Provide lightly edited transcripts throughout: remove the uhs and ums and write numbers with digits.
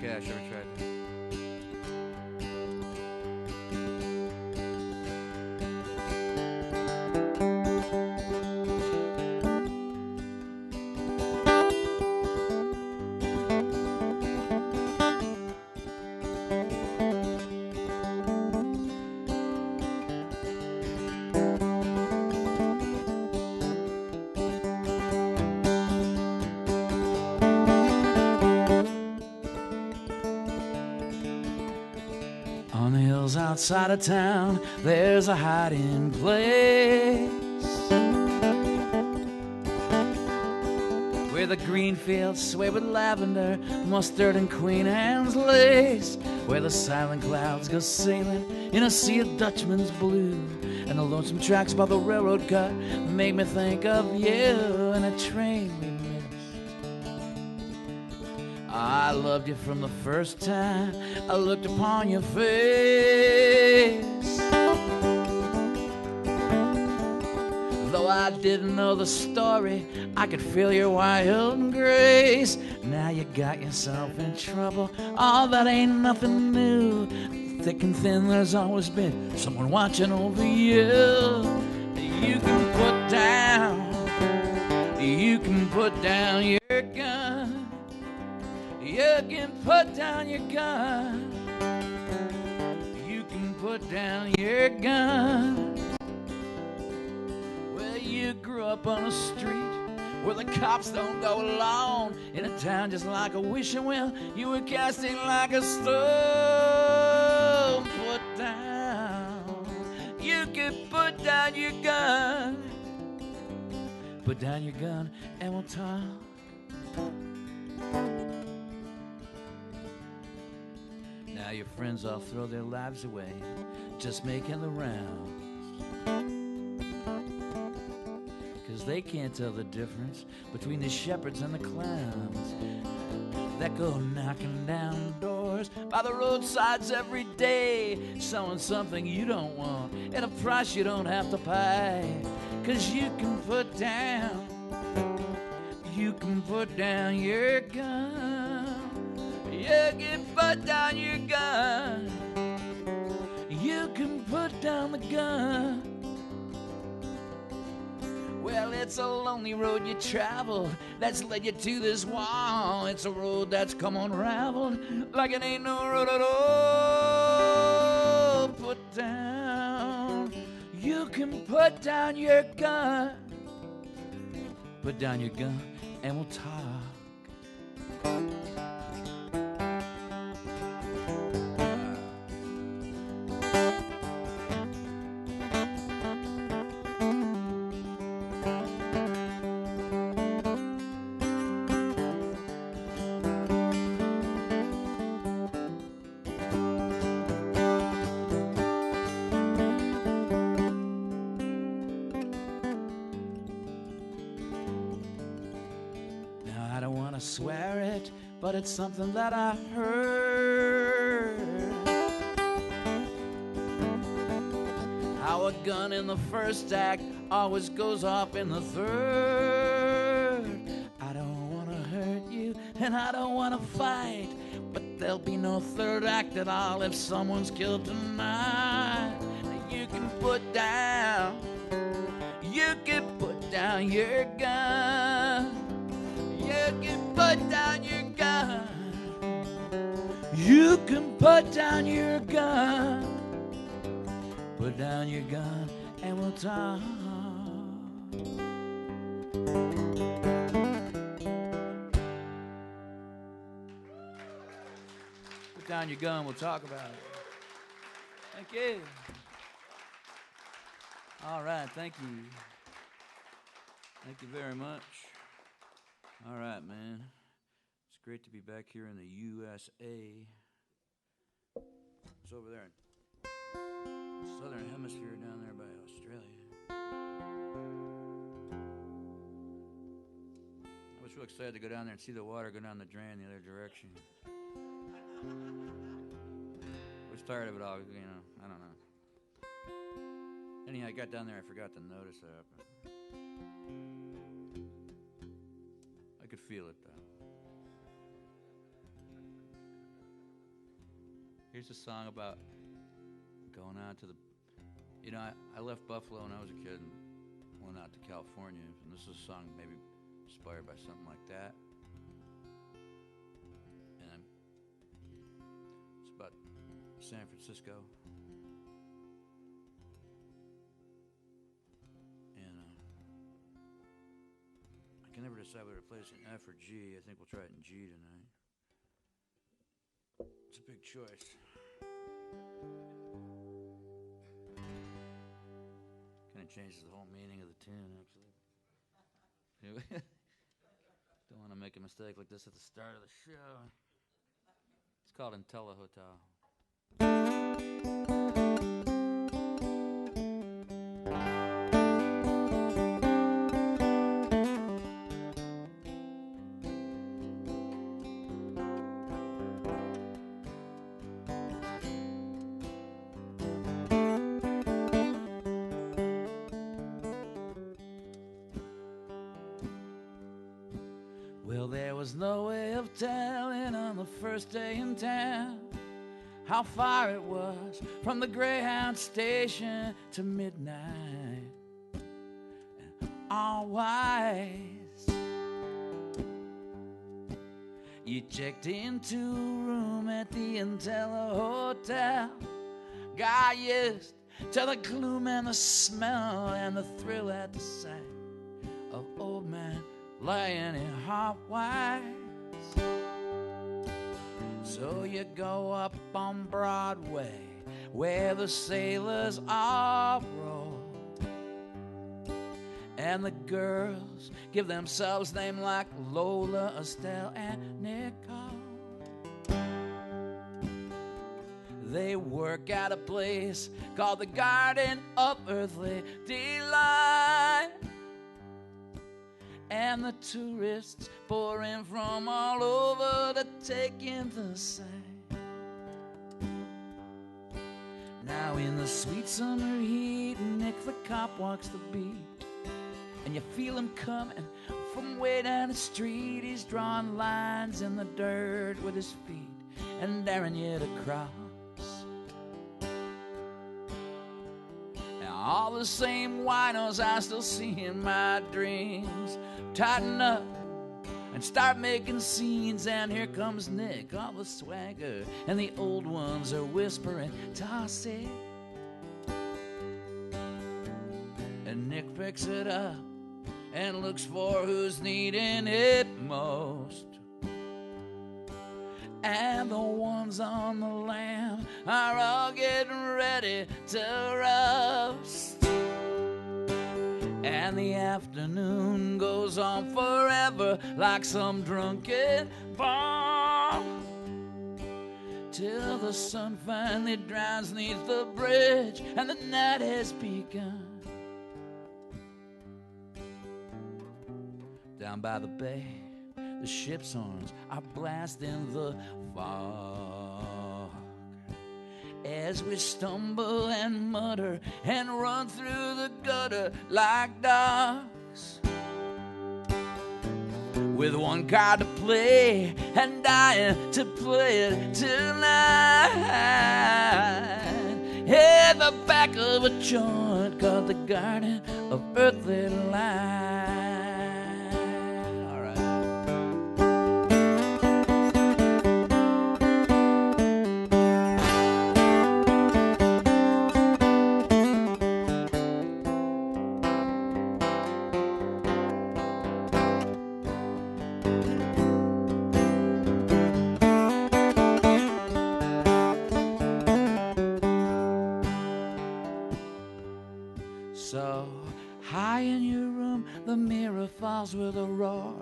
Cash. Ever tried that? On the hills outside of town, there's a hiding place where the green fields sway with lavender, mustard, and Queen Anne's lace, where the silent clouds go sailing in a sea of Dutchman's blue, and the lonesome tracks by the railroad cut make me think of you and a train we missed. I loved you from the first time I looked upon your face. Though I didn't know the story, I could feel your wild grace. Now you got yourself in trouble. Oh, that ain't nothing new. Thick and thin, there's always been someone watching over you. You can put down your gun. You can put down your gun. You can put down your gun. Well, you grew up on a street where the cops don't go alone. In a town just like a wishing well, you were casting like a stone. Put down. You can put down your gun. Put down your gun and we'll talk. Now your friends all throw their lives away, just making the rounds. 'Cause they can't tell the difference between the shepherds and the clowns that go knocking down doors by the roadsides every day, selling something you don't want at a price you don't have to pay. 'Cause you can put down your gun. You can put down your gun. You can put down the gun. Well, it's a lonely road you traveled that's led you to this wall. It's a road that's come unraveled like it ain't no road at all. Put down. You can put down your gun. Put down your gun and we'll talk. Swear it, but it's something that I heard. How a gun in the first act always goes off in the third. I don't want to hurt you and I don't want to fight, but there'll be no third act at all if someone's killed tonight. You can put down your gun. You can put down your gun. You can put down your gun. Put down your gun and we'll talk. Put down your gun, we'll talk about it. Thank you. All right, thank you. Thank you very much. All right, man. It's great to be back here in the USA. It's over there in Southern Hemisphere down there by Australia. I was real excited to go down there and see the water go down the drain the other direction. I was tired of it all, you know, I don't know. Anyhow, I got down there, I forgot to notice that. I could feel it, though. Here's a song about going out to the... You know, I left Buffalo when I was a kid and went out to California. And this is a song maybe inspired by something like that. And it's about San Francisco. And I can never decide whether to play this in F or G. I think we'll try it in G tonight. It's a big choice. Kind of changes the whole meaning of the tune, actually. Don't want to make a mistake like this at the start of the show. It's called Intella Hotel. Well, there was no way of telling on the first day in town how far it was from the Greyhound station to midnight. And all wise, you checked into a room at the Intella Hotel, got used to the gloom and the smell and the thrill at the sight of old man laying in hot whites. So you go up on Broadway where the sailors all roll, and the girls give themselves names like Lola, Estelle, and Nicole. They work at a place called the Garden of Earthly Delight, and the tourists pour in from all over to take in the sight. Now in the sweet summer heat, Nick the cop walks the beat, and you feel him coming from way down the street. He's drawing lines in the dirt with his feet and daring you to cross. Now all the same winos I still see in my dreams tighten up and start making scenes, and here comes Nick, all the swagger, and the old ones are whispering, toss it. And Nick picks it up and looks for who's needing it most. And the ones on the lam are all getting ready to roast. And the afternoon goes on forever like some drunken bomb, till the sun finally drowns neath the bridge and the night has begun. Down by the bay, the ship's horns are blasting the fog as we stumble and mutter and run through the gutter like dogs, with one card to play and dying to play it tonight. At the back of a joint called the Garden of Earthly Light. So high in your room, the mirror falls with a roar,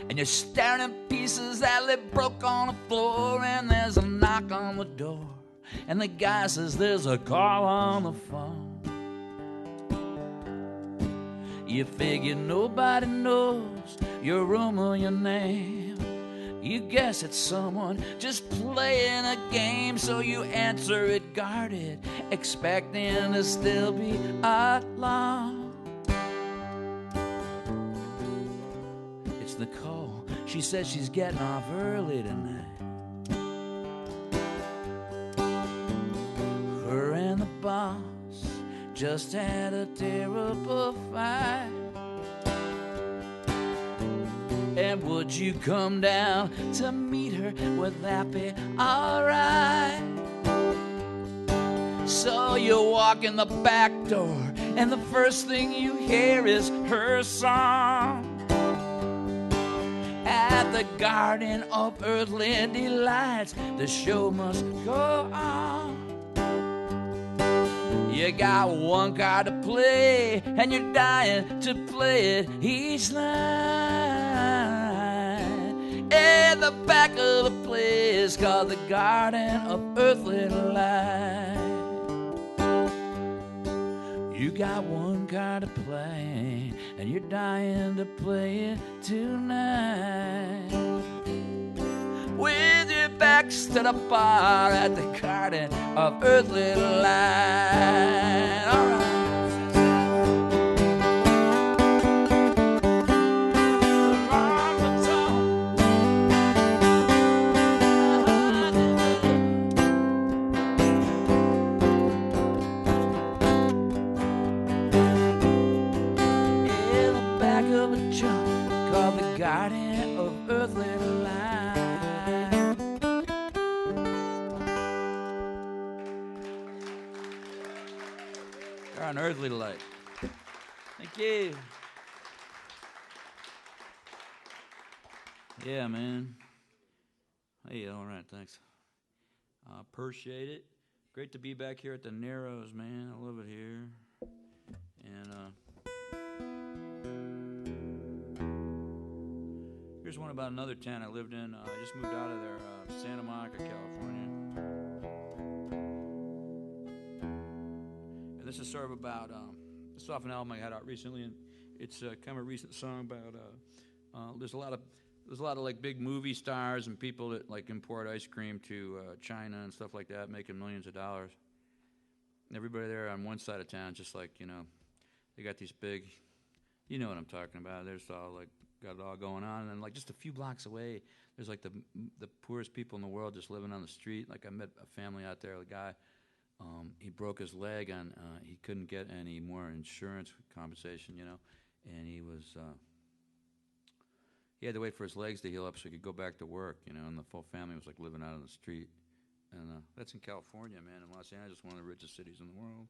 and you're staring at pieces that lay broke on the floor. And there's a knock on the door, and the guy says there's a call on the phone. You figure nobody knows your room or your name. You guess it's someone just playing a game, so you answer it guarded, expecting to still be alone. It's Nicole. She says she's getting off early tonight. just had a terrible fight. And would you come down to meet her? Would that be alright? So you walk in the back door, and the first thing you hear is her song. At the Garden of Earthly Delights, the show must go on. You got one card to play, and you're dying to play it each night. In the back of the place called the Garden of Earthly Delights. You got one card to play, and you're dying to play it tonight. With your backs to the bar at the Garden of Earthly Delight. All right. Garden of Earthly Delight. Garden of Earthly Delight. Thank you. Yeah, man. Hey, all right, thanks. Appreciate it. Great to be back here at the Narrows, man. I love it here. And here's one about another town I lived in. I just moved out of there, Santa Monica, California. And this is sort of about, this is off an album I had out recently, and it's kind of a recent song about, there's a lot of like big movie stars and people that like import ice cream to China and stuff like that, making millions of dollars. And everybody there on one side of town, just like, you know, they got these big, you know what I'm talking about. There's all like, got it all going on, and then like just a few blocks away, there's like the poorest people in the world just living on the street. Like I met a family out there. The guy, he broke his leg, and he couldn't get any more insurance compensation, you know, and he had to wait for his legs to heal up so he could go back to work, you know, and the full family was like living out on the street. And that's in California, man, in Los Angeles, one of the richest cities in the world.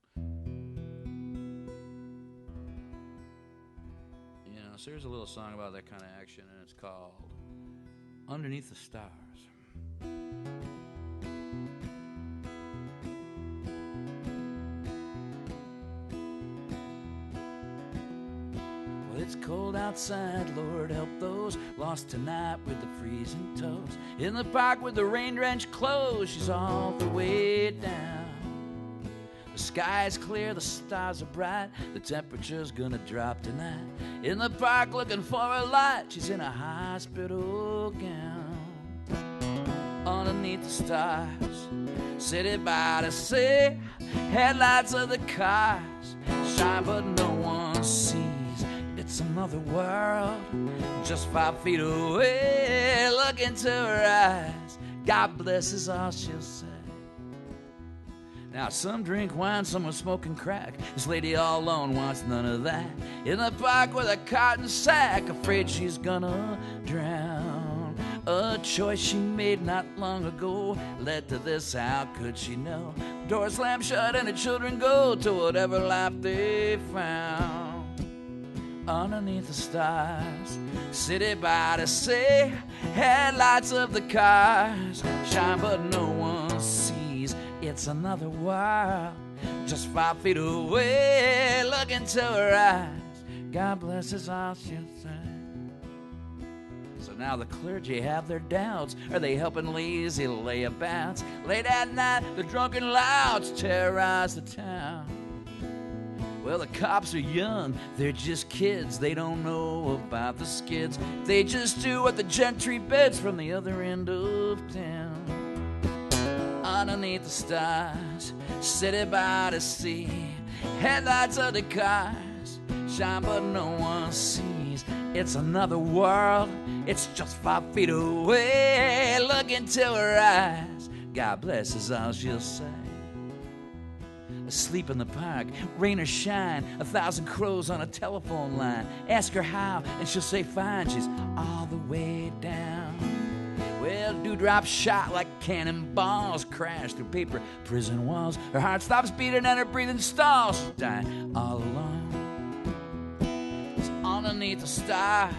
You know, so here's a little song about that kind of action, and it's called Underneath the Stars. Well, it's cold outside, Lord help those lost tonight with the freezing toes. In the park with the rain-drenched clothes, she's all the way down. The sky's clear, the stars are bright, the temperature's gonna drop tonight. In the park looking for a light, she's in a hospital gown. Underneath the stars, city by the sea, headlights of the cars shine but no one sees. It's another world, just 5 feet away. Look into her eyes, God bless is all she'll say. Now some drink wine, some are smoking crack. This lady all alone wants none of that. In the park with a cotton sack, afraid she's gonna drown. A choice she made not long ago led to this, how could she know? Door slammed shut and the children go to whatever life they found. Underneath the stars, city by the sea, headlights of the cars shine but no one sees. It's another world, just 5 feet away. Look into her eyes, God bless is all she'll say. So now the clergy have their doubts. Are they helping lazy layabouts? Late at night, the drunken louds terrorize the town. Well, the cops are young, they're just kids. They don't know about the skids. They just do what the gentry bids from the other end of town. Underneath the stars, city by the sea, headlights of the cars shine but no one sees. It's another world, it's just 5 feet away. Look into her eyes, God bless is all she'll say. asleep in the park. Rain or shine, 1,000 crows on a telephone line. Ask her how, and she'll say fine. She's all the way down. Well, dewdrops shot like cannonballs, crash through paper prison walls. Her heart stops beating and her breathing stalls. She's dying all alone. It's underneath the stars,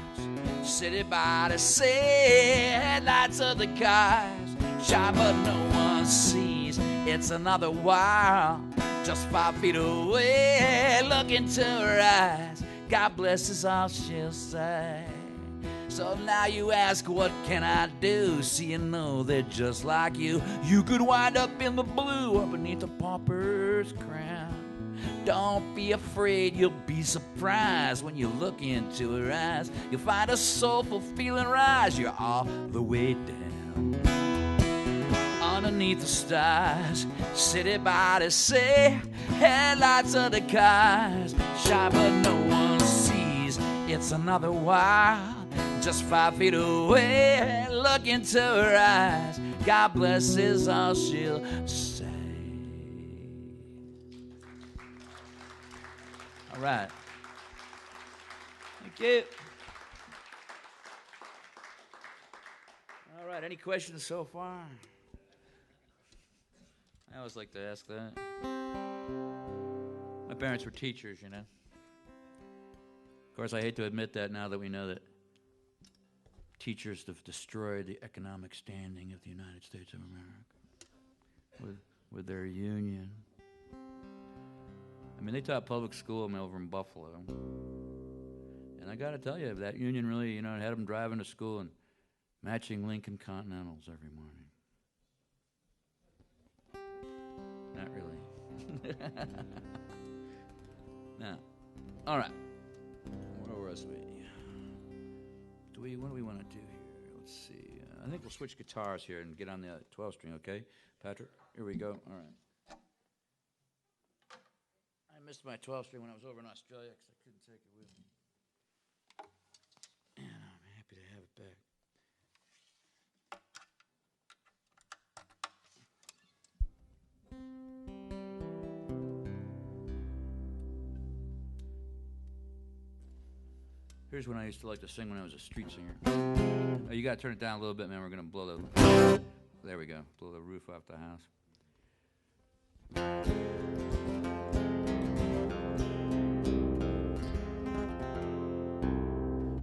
city by the sea. Headlights of the cars shine, but no one sees. It's another world, just 5 feet away. Look into her eyes, God bless is all she'll say. So now you ask, what can I do? See, you know they're just like you. You could wind up in the blue or beneath a pauper's crown. Don't be afraid, you'll be surprised when you look into her eyes. You'll find a soulful feeling rise. You're all the way down. Underneath the stars, city by the sea. Headlights of the cars shine, but no one sees. It's another world, just 5 feet away. Look into her eyes, God bless is all she'll say. All right. Thank you. All right, any questions so far? I always like to ask that. My parents were teachers, you know. Of course, I hate to admit that now that we know that teachers have destroyed the economic standing of the United States of America with their union. I mean, they taught public school over in Buffalo. And I got to tell you, that union really, you know, had them driving to school and matching Lincoln Continentals every morning. Not really. No. All right. Where was we? What do we want to do here? Let's see. I think we'll switch guitars here and get on the 12-string, okay? Patrick, here we go. All right. I missed my 12-string when I was over in Australia because I couldn't take it with me. And I'm happy to have it back. Here's when I used to like to sing when I was a street singer. Oh, you got to turn it down a little bit, man. We're going to blow the... There we go. Blow the roof off the house.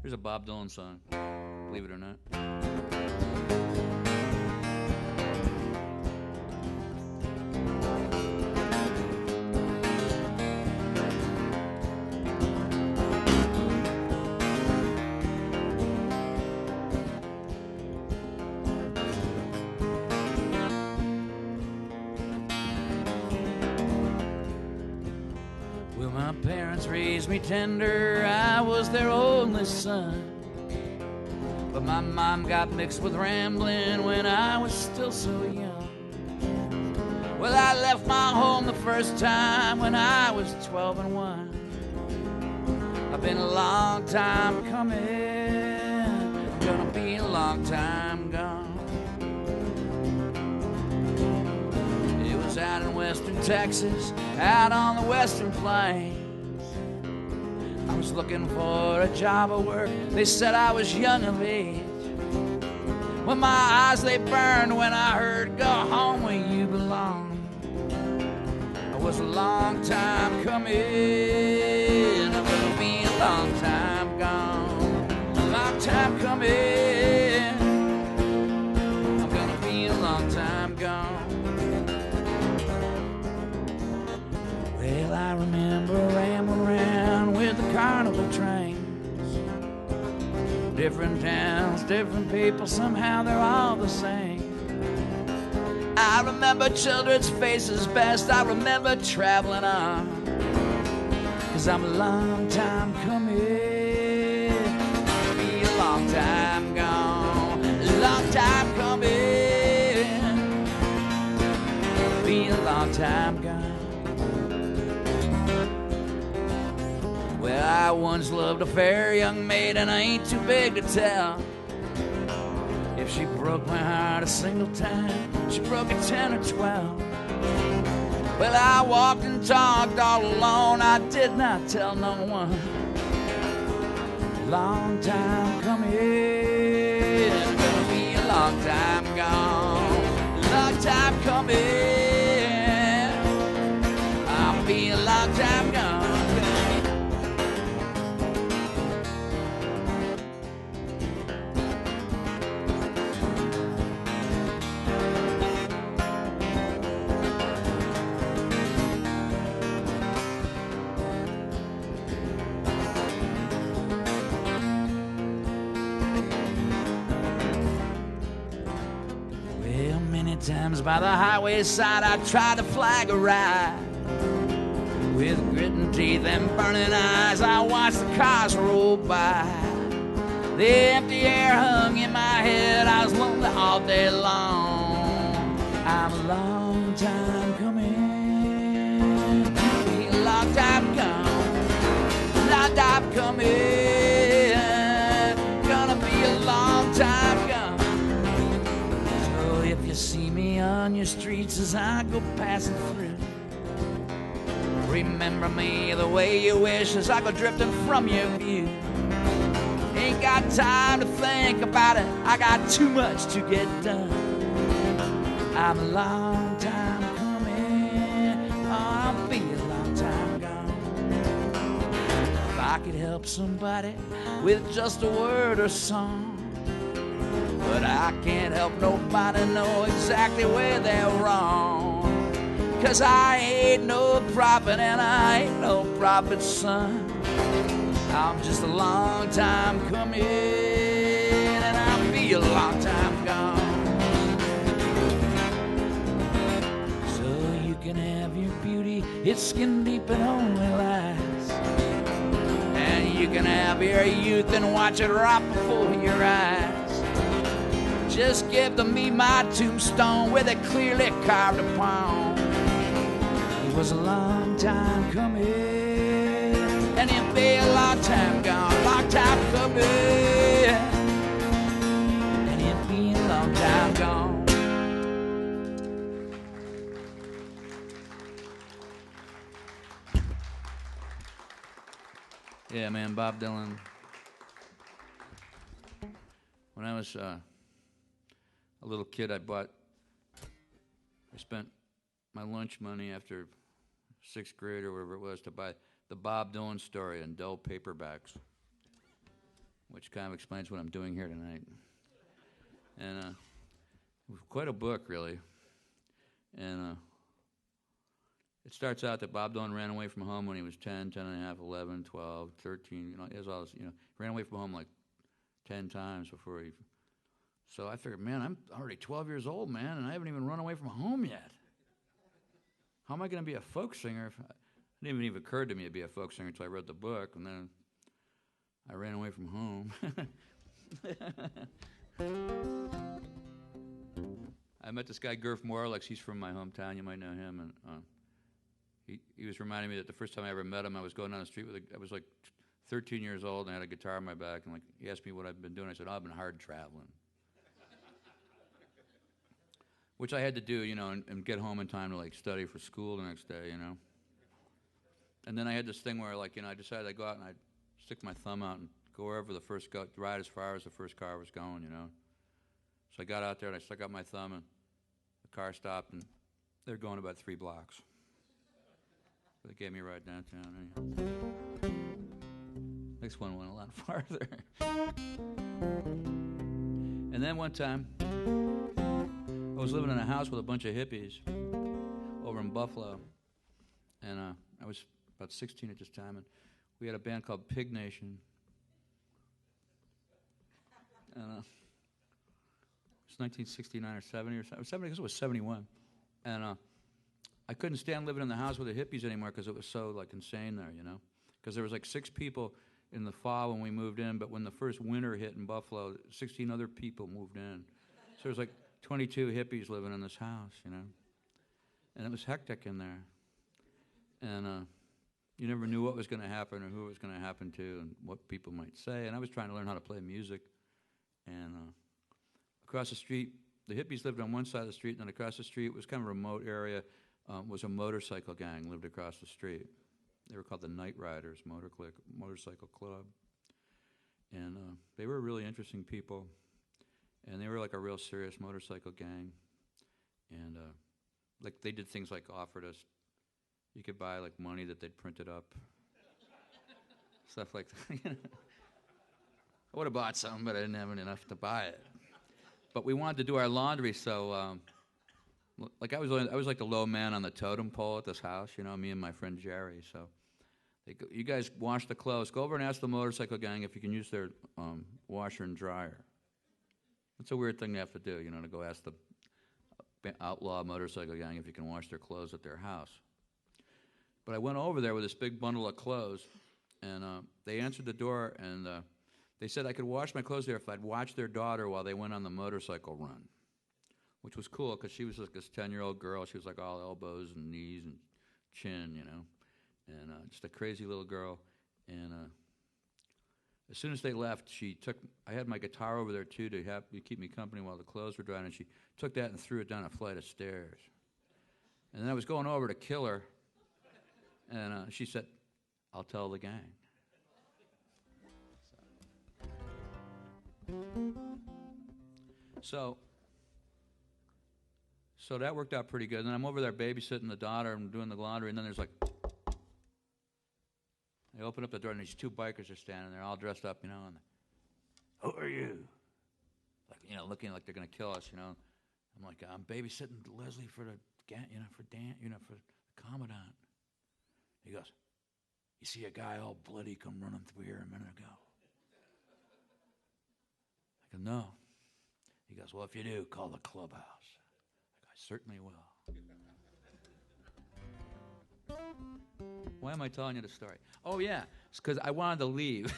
Here's a Bob Dylan song, believe it or not. Raised me tender, I was their only son. But my mom got mixed with rambling when I was still so young. Well, I left my home the first time when I was 12 and 1. I've been a long time coming, gonna be a long time gone. It was out in western Texas, out on the western plains. I was looking for a job of work. They said I was young of age. Well, my eyes, they burned when I heard, go home where you belong. I was a long time coming. I'm gonna be a long time gone. A long time coming. I'm gonna be a long time gone. Well, I remember rambling around with the carnival trains. Different towns, different people, somehow they're all the same. I remember children's faces best. I remember traveling on, 'cause I'm a long time coming. Be a long time gone. A long time coming. Be a long time gone. Well, I once loved a fair young maid, and I ain't too big to tell. If she broke my heart a single time, she broke it 10 or 12. Well, I walked and talked all alone. I did not tell no one. Long time coming, gonna be a long time gone. Long time coming, I'll be a long time gone. Times by the highway side I tried to flag a ride. With gritting teeth and burning eyes I watched the cars roll by. The empty air hung in my head, I was lonely all day long. I'm a long time coming, be a long time gone. Long time coming, gonna be a long time gone. If you see me on your streets as I go passing through, remember me the way you wish as I go drifting from your view. Ain't got time to think about it, I got too much to get done. I'm a long time coming, I'll be a long time gone. If I could help somebody with just a word or song, but I can't help nobody know exactly where they're wrong. 'Cause I ain't no prophet and I ain't no prophet's son. I'm just a long time coming and I'll be a long time gone. So you can have your beauty, it's skin deep and only lasts. And you can have your youth and watch it rot before your eyes. Just give to me my tombstone with it clearly carved upon. It was a long time coming, and it'll be a long time gone. Long time coming, and it'll be a long time gone. Yeah, man, Bob Dylan. When I was a little kid, I spent my lunch money after 6th grade or whatever it was to buy the Bob Dylan story in Dell paperbacks, which kind of explains what I'm doing here tonight. And it was quite a book, really. And it starts out that Bob Dylan ran away from home when he was 10, 10 and a half, 11, 12, 13, he has all this, ran away from home like 10 times before he... So I figured, man, I'm already 12 years old, man, and I haven't even run away from home yet. How am I going to be a folk singer? It didn't even occur to me to be a folk singer until I wrote the book, and then I ran away from home. I met this guy, Gurf Morlex. He's from my hometown. You might know him. And he was reminding me that the first time I ever met him, I was going down the street I was like 13 years old, and I had a guitar on my back, and he asked me what I've been doing. I said, I've been hard traveling. Which I had to do, and get home in time to study for school the next day, And then I had this thing where, I decided I'd go out and I'd stick my thumb out and go wherever ride as far as the first car was going, So I got out there and I stuck out my thumb and the car stopped and they're going about 3 blocks. So they gave me a ride downtown. Anyhow. Next one went a lot farther. And then one time, I was living in a house with a bunch of hippies over in Buffalo, and I was about 16 at this time, and we had a band called Pig Nation. And it was 1969 or 70 or 70, I guess it was 71. And I couldn't stand living in the house with the hippies anymore because it was so insane there, Because there was 6 people in the fall when we moved in, but when the first winter hit in Buffalo, 16 other people moved in. So there was 22 hippies living in this house, And it was hectic in there. And you never knew what was going to happen or who it was going to happen to and what people might say. And I was trying to learn how to play music. And across the street, the hippies lived on one side of the street, and then across the street was kind of a remote area. was a motorcycle gang lived across the street. They were called the Night Riders Motorcycle Club. And they were really interesting people. And they were like a real serious motorcycle gang. And like they did things like offered us, you could buy like money that they'd printed up. Stuff like that. You know? I would have bought some, but I didn't have enough to buy it. But we wanted to do our laundry, so like I was like the low man on the totem pole at this house, you know, me and my friend Jerry. So you guys wash the clothes. Go over and ask the motorcycle gang if you can use their washer and dryer. It's a weird thing to have to do, you know, to go ask the outlaw motorcycle gang if you can wash their clothes at their house. But I went over there with this big bundle of clothes, and they answered the door, and they said I could wash my clothes there if I'd watch their daughter while they went on the motorcycle run, which was cool because she was like this 10-year-old girl. She was like all elbows and knees and chin, you know, and just a crazy little girl. And as soon as they left, I had my guitar over there too to keep me company while the clothes were drying, and she took that and threw it down a flight of stairs. And then I was going over to kill her, and she said, "I'll tell the gang." So that worked out pretty good. And then I'm over there babysitting the daughter and doing the laundry, and then there's like, they open up the door, and these two bikers are standing there all dressed up, you know, and who are you? Like, you know, looking like they're going to kill us, you know. I'm like, I'm babysitting Leslie for the, you know, for Dan, you know, for the Commandant. He goes, you see a guy all bloody come running through here a minute ago? I go, no. He goes, well, if you do, call the clubhouse. I go, I certainly will. Why am I telling you the story? Oh, yeah, it's because I wanted to leave.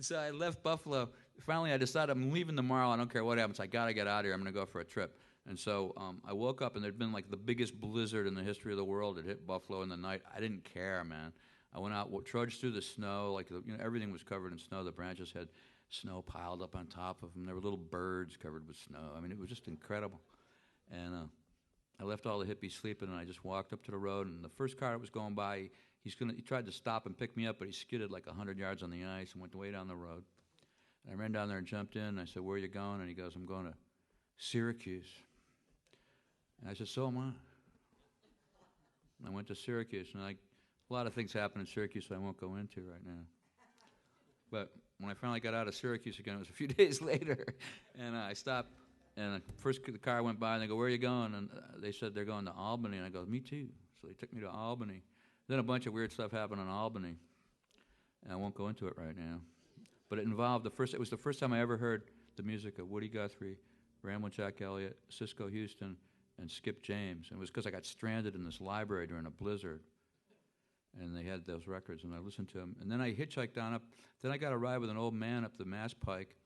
So I left Buffalo. Finally, I decided I'm leaving tomorrow. I don't care what happens. I got to get out of here. I'm going to go for a trip. And so I woke up, and there'd been like the biggest blizzard in the history of the world. It hit Buffalo in the night. I didn't care, man. I went out, trudged through the snow. Like, you know, everything was covered in snow. The branches had snow piled up on top of them. There were little birds covered with snow. I mean, it was just incredible. And I left all the hippies sleeping, and I just walked up to the road. And the first car that was going by, he tried to stop and pick me up, but he skidded like 100 yards on the ice and went way down the road. And I ran down there and jumped in. And I said, where are you going? And he goes, I'm going to Syracuse. And I said, so am I. And I went to Syracuse, and a lot of things happened in Syracuse I won't go into right now. But when I finally got out of Syracuse again, it was a few days later, and I stopped, and first the car went by, and they go, where are you going? And they said they're going to Albany, and I go, me too. So they took me to Albany. Then a bunch of weird stuff happened in Albany, and I won't go into it right now. But it was the first time I ever heard the music of Woody Guthrie, Ramblin' Jack Elliott, Cisco Houston, and Skip James. And it was because I got stranded in this library during a blizzard, and they had those records, and I listened to them. And then I hitchhiked on up. Then I got a ride with an old man up the Mass Pike,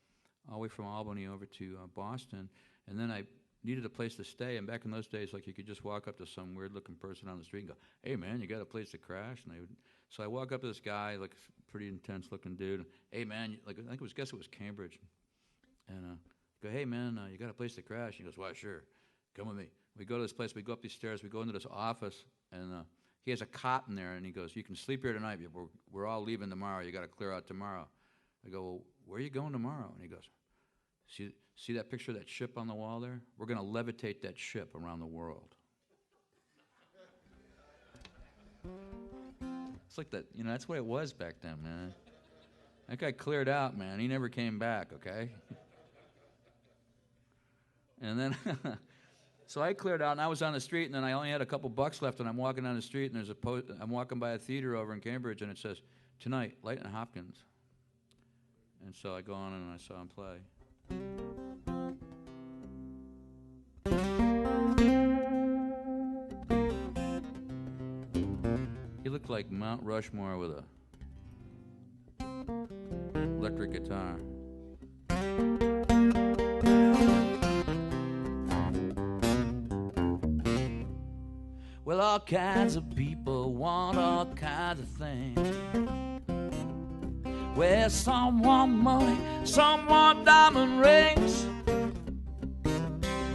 all the way from Albany over to Boston. And then I needed a place to stay. And back in those days, like, you could just walk up to some weird-looking person on the street and go, hey, man, you got a place to crash? And so I walk up to this guy, like a pretty intense-looking dude. Hey, man, like, I guess it was Cambridge. And I go, hey, man, you got a place to crash? He goes, well, sure. Come with me. We go to this place. We go up these stairs. We go into this office, and he has a cot in there, and he goes, you can sleep here tonight. We're all leaving tomorrow. You got to clear out tomorrow. I go, well, where are you going tomorrow? And he goes, see that picture of that ship on the wall there? We're going to levitate that ship around the world. It's like that, you know, that's the way it was back then, man. That guy cleared out, man. He never came back, okay? And then, so I cleared out, and I was on the street, and then I only had a couple bucks left, and I'm walking down the street, and I'm walking by a theater over in Cambridge, and it says, tonight, Light and Hopkins. And so I go on, and I saw him play. He looked like Mount Rushmore with a electric guitar. Well, all kinds of people want all kinds of things. Well, some want money, some want diamond rings.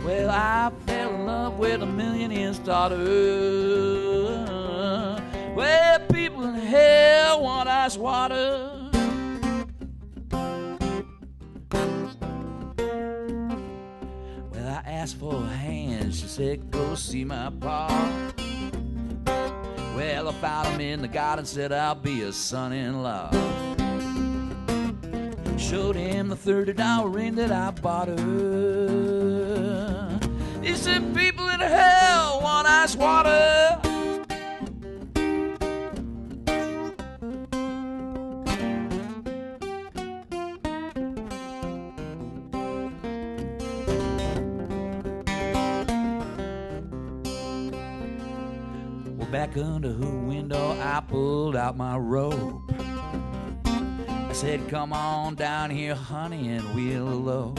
Well, I fell in love with a millionaire's daughter. Well, people in hell want ice water. Well, I asked for her hand. She said, go see my pa. Well, I found him in the garden, said I'll be a son-in-law. Showed him the $30 ring that I bought her. He said, people in hell want ice water. Well, back under her window, I pulled out my rope. I said, come on down here, honey, and we'll elope.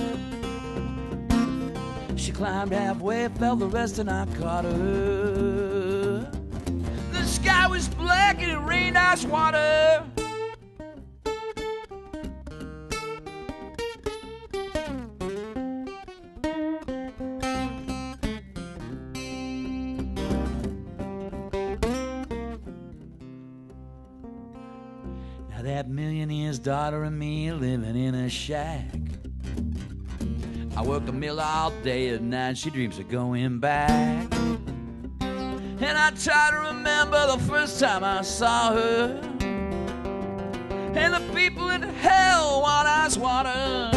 She climbed halfway, fell the rest, and I caught her. The sky was black and it rained ice water. Now that millionaire's daughter and me living in a shack. I work the mill all day and night, she dreams of going back. And I try to remember the first time I saw her. And the people in hell want ice water.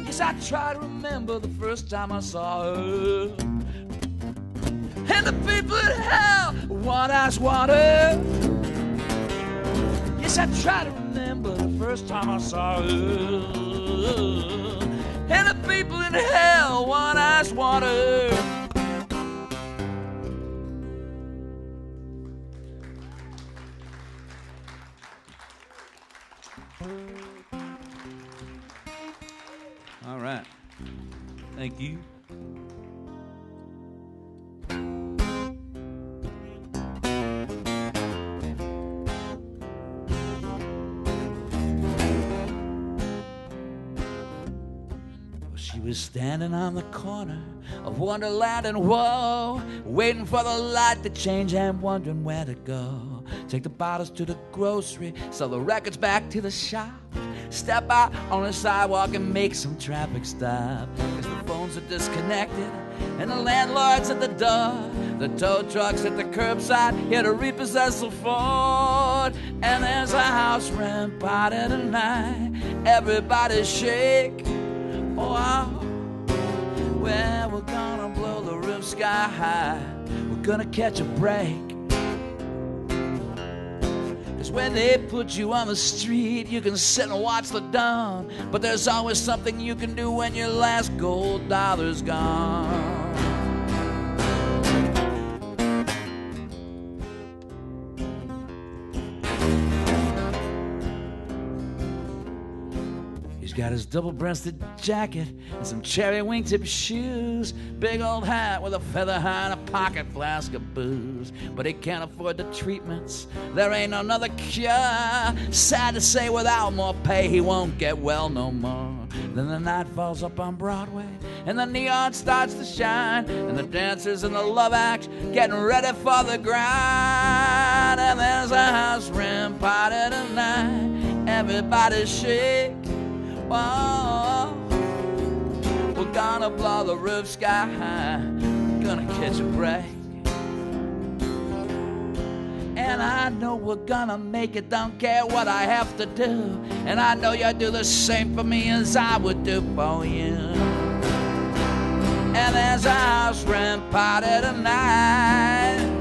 Yes, I try to remember the first time I saw her. And the people in hell want ice water. Yes, I try to remember the first time I saw her. And the people in hell want ice water. All right. Thank you. She was standing on the corner of Wonderland and Woe, waiting for the light to change and wondering where to go. Take the bottles to the grocery, sell the records back to the shop, step out on the sidewalk and make some traffic stop. Cause the phones are disconnected and the landlord's at the door. The tow truck's at the curbside, here to repossess the Ford. And there's a house rent party tonight, everybody shake. Oh, well, we're gonna blow the roof sky high. We're gonna catch a break. Cause when they put you on the street, you can sit and watch the dawn. But there's always something you can do when your last gold dollar's gone. Got his double-breasted jacket and some cherry wingtip shoes, big old hat with a feather hat and a pocket flask of booze. But he can't afford the treatments, there ain't another cure. Sad to say, without more pay he won't get well no more. Then the night falls up on Broadway and the neon starts to shine, and the dancers in the love act getting ready for the grind. And there's a house rent party tonight, everybody shake. Oh, we're gonna blow the roof sky high, gonna catch a break. And I know we're gonna make it, don't care what I have to do. And I know you'll do the same for me as I would do for you. And there's a house rent party tonight.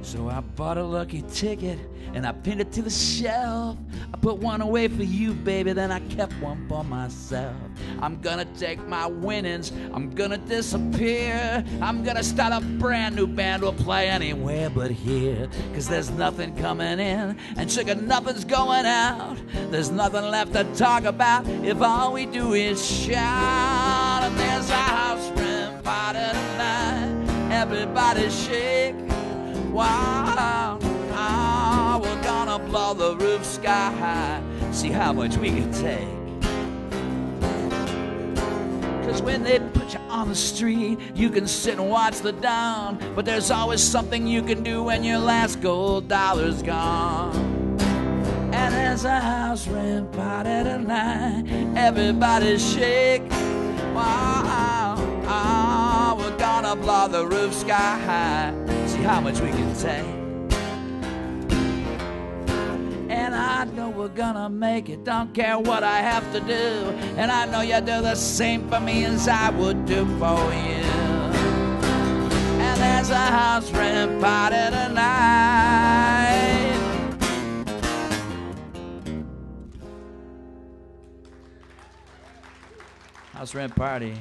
So I bought a lucky ticket and I pinned it to the shelf. I put one away for you, baby, then I kept one for myself. I'm gonna take my winnings, I'm gonna disappear. I'm gonna start a brand new band, we'll play anywhere but here. Cause there's nothing coming in, and sugar, nothing's going out. There's nothing left to talk about if all we do is shout. And there's a house rent party tonight, everybody shake. Wow, we're gonna blow the roof sky high, see how much we can take. Cause when they put you on the street, you can sit and watch the dawn, but there's always something you can do when your last gold dollar's gone. And there's a house rent party tonight, everybody shake. Wow, we're gonna blow the roof sky high, see how much we can take. And I know we're gonna make it, don't care what I have to do. And I know you do the same for me as I would do for you. And there's a house rent party tonight. House Rent Party.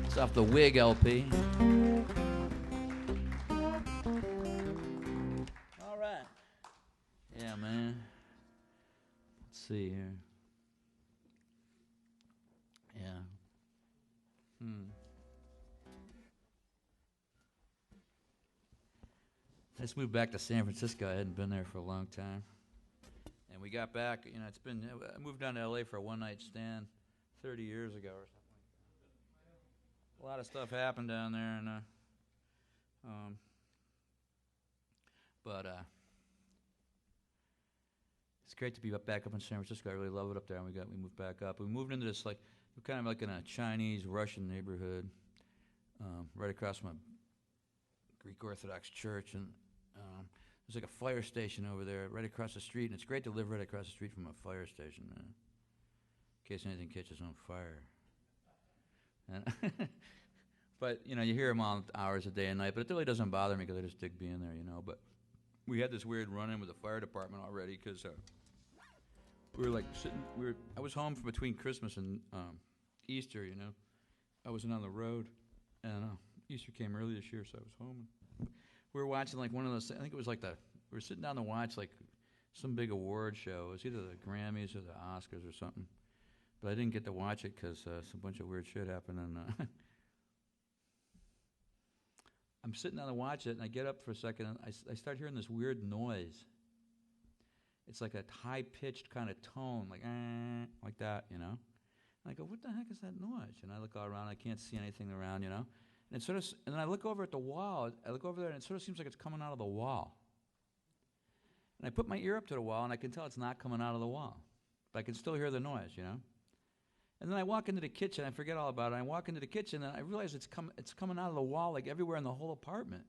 It's off the Wig LP. All right. Yeah, man. Let's see here. Yeah. I just moved back to San Francisco. I hadn't been there for a long time. And we got back, you know, I moved down to LA for a one-night stand 30 years ago or something. A lot of stuff happened down there, and it's great to be back up in San Francisco. I really love it up there, and we moved back up. We moved into this we're kind of like in a Chinese Russian neighborhood, right across from a Greek Orthodox church, and there's like a fire station over there right across the street, and it's great to live right across the street from a fire station, man, in case anything catches on fire. But, you know, you hear them all hours a day and night, but it really doesn't bother me because I just dig being there, you know. But we had this weird run-in with the fire department already because we were like sitting, I was home for between Christmas and Easter, you know. I wasn't on the road, and Easter came early this year, so I was home. We were watching like one of those, I think it was like we were sitting down to watch like some big award show. It was either the Grammys or the Oscars or something. But I didn't get to watch it because some bunch of weird shit happened. And I'm sitting down to watch it, and I get up for a second, and I start hearing this weird noise. It's like a high-pitched kind of tone, like that, you know. And I go, what the heck is that noise? And I look all around, I can't see anything around, you know. And and then I look over at the wall. I look over there, and it sort of seems like it's coming out of the wall. And I put my ear up to the wall, and I can tell it's not coming out of the wall. But I can still hear the noise, you know. And then I walk into the kitchen. I forget all about it. I walk into the kitchen, and I realize it's coming out of the wall, like everywhere in the whole apartment.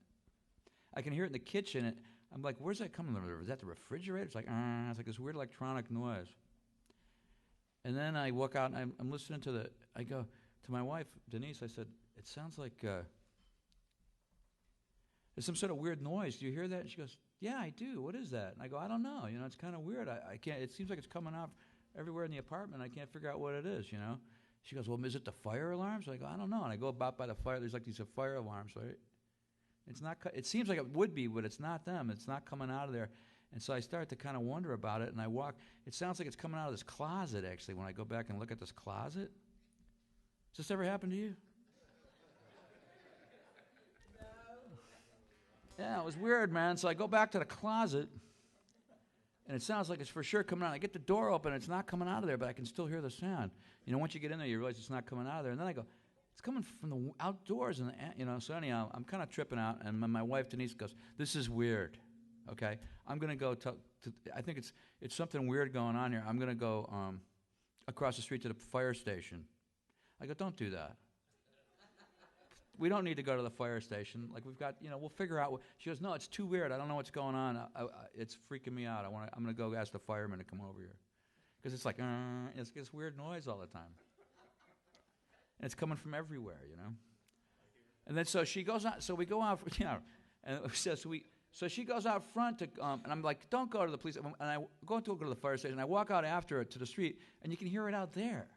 I can hear it in the kitchen. And I'm like, where's that coming from? Is that the refrigerator? It's like, it's like this weird electronic noise. And then I walk out, and I'm listening to I go to my wife, Denise, I said, it sounds like there's some sort of weird noise. Do you hear that? And she goes, yeah, I do. What is that? And I go, I don't know. You know, it's kind of weird. I can't, it seems like it's coming out everywhere in the apartment. I can't figure out what it is, you know. She goes, well, is it the fire alarms? So I go, I don't know. And I go about by the fire. There's like these fire alarms, right? It's not. It seems like it would be, but it's not them. It's not coming out of there. And so I start to kind of wonder about it, and I walk. It sounds like it's coming out of this closet, actually, when I go back and look at this closet. Has this ever happened to you? Yeah, it was weird, man. So I go back to the closet, and it sounds like it's for sure coming out. I get the door open, and it's not coming out of there, but I can still hear the sound. You know, once you get in there, you realize it's not coming out of there. And then I go, it's coming from the outdoors, and you know. So anyhow, I'm kind of tripping out, and my wife Denise goes, "This is weird." Okay, I'm gonna go to I think it's something weird going on here. I'm gonna go across the street to the fire station. I go, don't do that. We don't need to go to the fire station. Like, we've got, you know, we'll figure out. She goes, no, it's too weird. I don't know what's going on. It's freaking me out. I'm going to go ask the firemen to come over here. Because it's like, it's this weird noise all the time. And it's coming from everywhere, you know. And then so she goes out. So we go out, you know, and so she goes out front to, and I'm like, don't go to the police. And I go to the fire station. I walk out after her to the street, and you can hear it out there.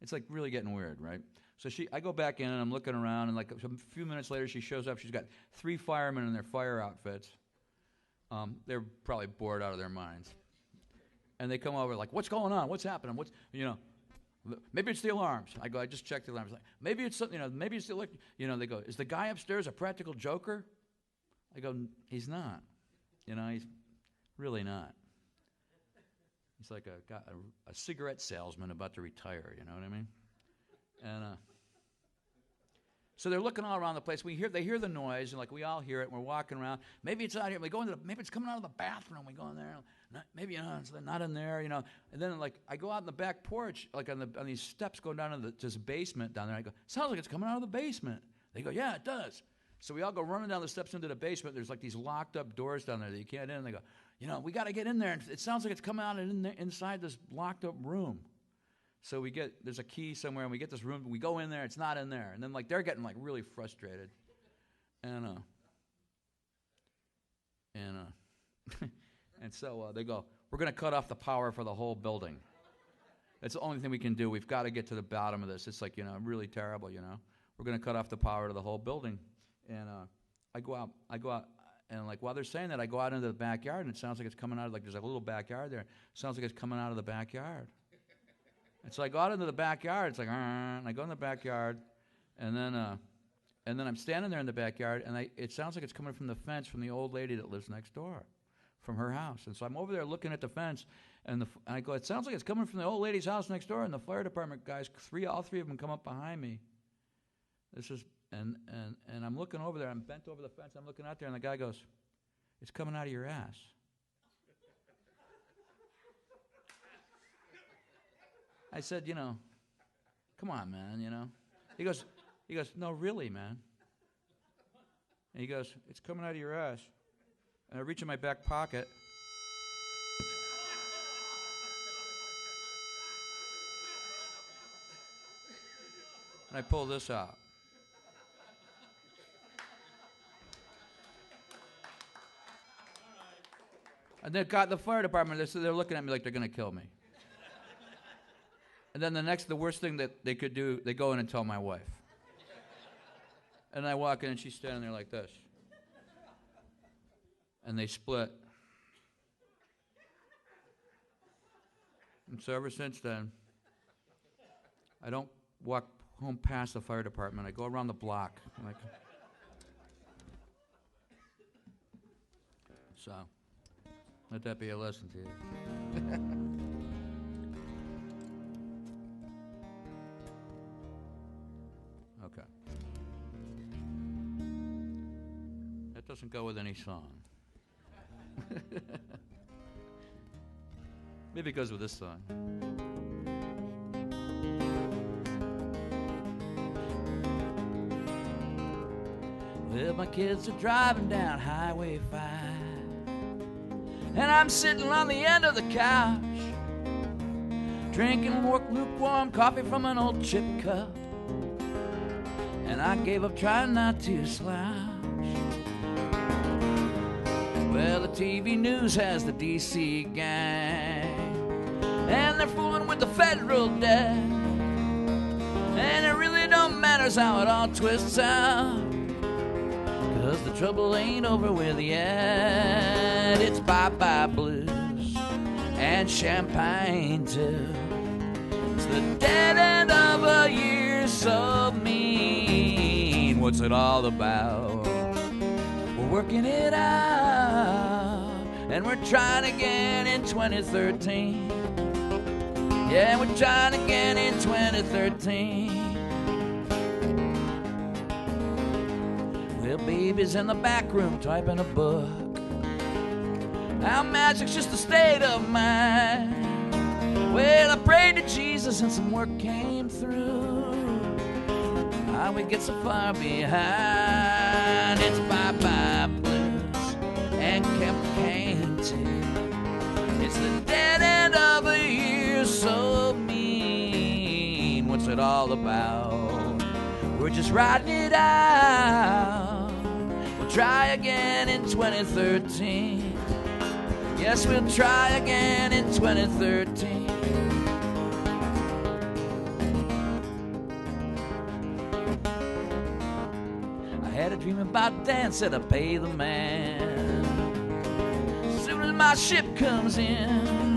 It's like really getting weird, right? So I go back in and I'm looking around, and like a few minutes later she shows up. She's got 3 firemen in their fire outfits. They're probably bored out of their minds. And they come over like, what's going on? What's happening? Maybe it's the alarms. I just checked the alarms. Like, maybe it's something, maybe it's the electric. They go, is the guy upstairs a practical joker? I go, he's not. He's really not. He's like a cigarette salesman about to retire, you know what I mean? And so they're looking all around the place. They hear the noise, and like we all hear it, and we're walking around. Maybe it's out here. We go maybe it's coming out of the bathroom. We go in there. Maybe it's not in there, And then like I go out in the back porch, like on these steps going down to this basement down there. I go, sounds like it's coming out of the basement. They go, yeah, it does. So we all go running down the steps into the basement. There's like these locked up doors down there that you can't in. And they go, we got to get in there. And it sounds like it's coming out inside this locked up room. So there's a key somewhere, and we get this room. We go in there. It's not in there. And then like they're getting like really frustrated. And so they go, we're going to cut off the power for the whole building. That's the only thing we can do. We've got to get to the bottom of this. It's like, really terrible, We're going to cut off the power to the whole building. And I go out, and like while they're saying that, I go out into the backyard, and it sounds like it's coming out of, like there's a little backyard there. It sounds like it's coming out of the backyard. And so I go out into the backyard. It's like, and I go in the backyard, and then I'm standing there in the backyard, and it sounds like it's coming from the fence from the old lady that lives next door, from her house. And so I'm over there looking at the fence, and I go, it sounds like it's coming from the old lady's house next door. And the fire department guys, all three of them come up behind me. And I'm looking over there. I'm bent over the fence. I'm looking out there, and the guy goes, it's coming out of your ass. I said, come on, man, He goes, no, really, man. And he goes, it's coming out of your ass. And I reach in my back pocket. And I pull this out. And the fire department, they're looking at me like they're going to kill me. And then the worst thing that they could do, they go in and tell my wife. And I walk in, and she's standing there like this. And they split. And so ever since then, I don't walk home past the fire department. I go around the block. So, let that be a lesson to you. Okay. That doesn't go with any song. Maybe it goes with this song. Well, my kids are driving down Highway 5, and I'm sitting on the end of the couch, drinking lukewarm coffee from an old chip cup. And I gave up trying not to slouch. Well, the TV news has the DC gang, and they're fooling with the federal debt. And it really don't matter how it all twists out, 'cause the trouble ain't over with yet. It's bye-bye blues and champagne too. It's the dead end of a year so mean. What's it all about? We're working it out, and we're trying again in 2013. Yeah, we're trying again in 2013. Well, baby's in the back room typing a book. Now magic's just a state of mind. Well, I prayed to Jesus and some work came through. How we get so far behind. It's bye-bye blues and campaign too. It's the dead end of a year so mean. What's it all about? We're just riding it out. We'll try again in 2013. Yes, we'll try again in 2013. had a dream about dance, said I pay the man. As soon as my ship comes in,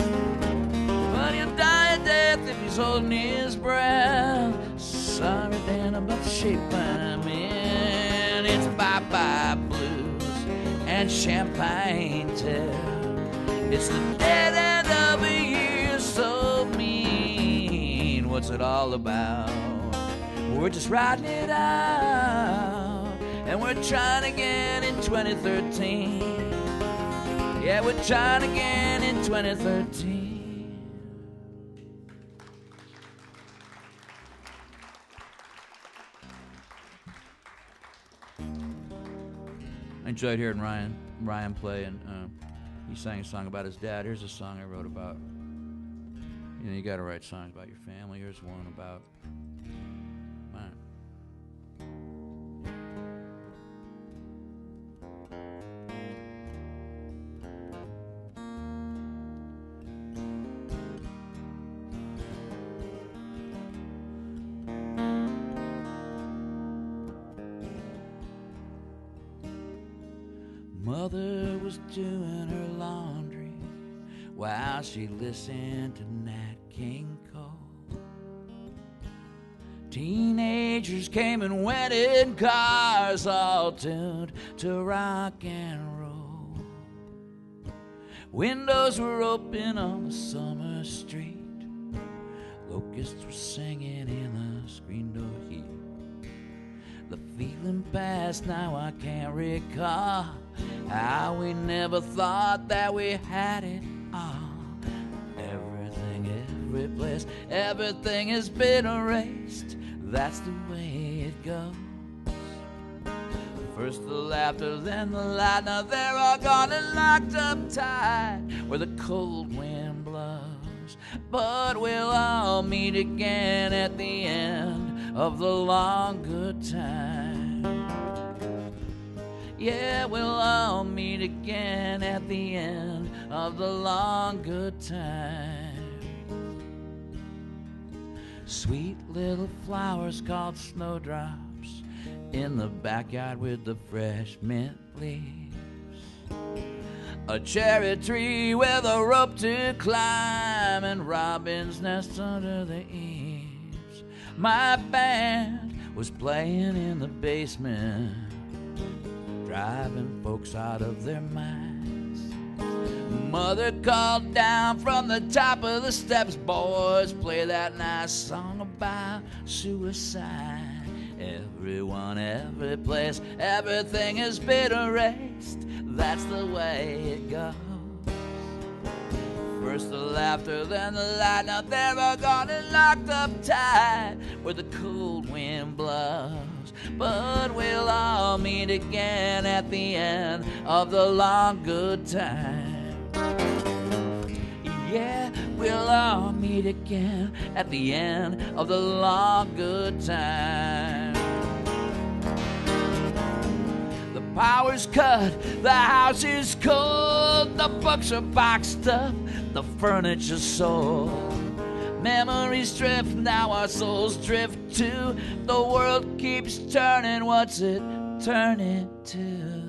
but he'll die a death if he's holding his breath. Sorry, Dan, about the shape I'm in. It's bye-bye blues and champagne tale. It's the dead end of a year so mean. What's it all about? We're just riding it out, and we're trying again in 2013. Yeah, we're trying again in 2013. I enjoyed hearing Ryan play, and he sang a song about his dad. Here's a song I wrote about, you know, you got to write songs about your family. Here's one about mine. Mother was doing her laundry while she listened to Nat King Cole. Teenagers came and went in cars, all tuned to rock and roll. Windows were open on the summer street. Locusts were singing in the screen door heat. The feeling passed, now I can't recall how we never thought that we had it all. Everything, every place, everything has been erased. That's the way it goes. First the laughter, then the light. Now they're all gone and locked up tight where the cold wind blows. But we'll all meet again at the end of the long good time. Yeah, we'll all meet again at the end of the long good time. Sweet little flowers called snowdrops in the backyard with the fresh mint leaves. A cherry tree with a rope to climb, and robin's nests under the eaves. My band was playing in the basement, driving folks out of their minds. Mother called down from the top of the steps, boys, play that nice song about suicide. Everyone, every place, everything has been erased. That's the way it goes. First the laughter, then the light. Now they're all gone and locked up tight where the cold wind blows. But we'll all meet again at the end of the long good time. Yeah, we'll all meet again at the end of the long good time. The power's cut, the house is cold, the books are boxed up, the furniture's sold. Memories drift, now our souls drift too. The world keeps turning, what's it turning to?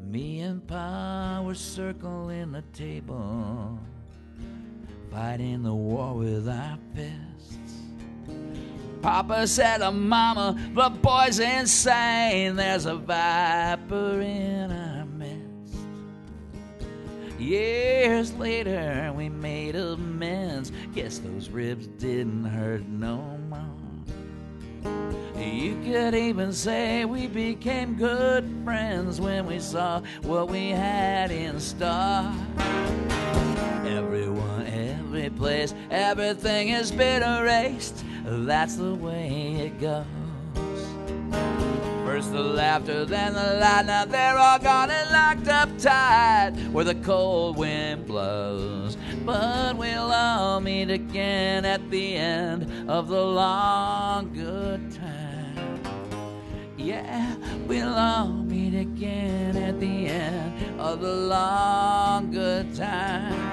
Me and Pa were circling the table, fighting the war with our fists. Papa said to Mama, the boy's insane, there's a viper in our midst. Years later we made amends, guess those ribs didn't hurt no more. You could even say we became good friends when we saw what we had in store. Everyone, every place, everything has been erased. That's the way it goes. First the laughter, then the light. Now they're all gone and locked up tight where the cold wind blows. But we'll all meet again at the end of the long good time. Yeah, we'll all meet again at the end of the long good time.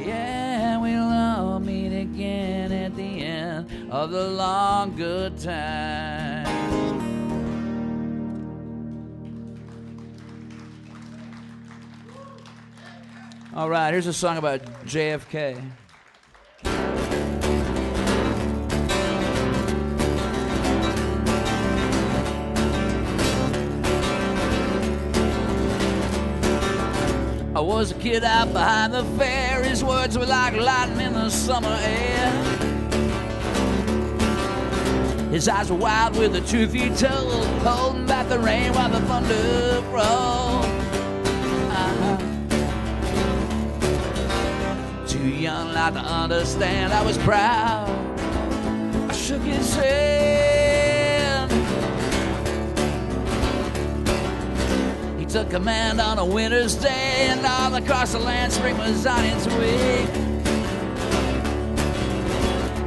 Yeah, we'll all meet again at the end of the long good time. All right, here's a song about JFK. I was a kid out behind the fair. His words were like lightning in the summer air. His eyes were wild with the truth he told, holding back the rain while the thunder rolled. Too young not to understand, I was proud. I shook his hand. He took command on a winter's day, and all across the land spring was on its way.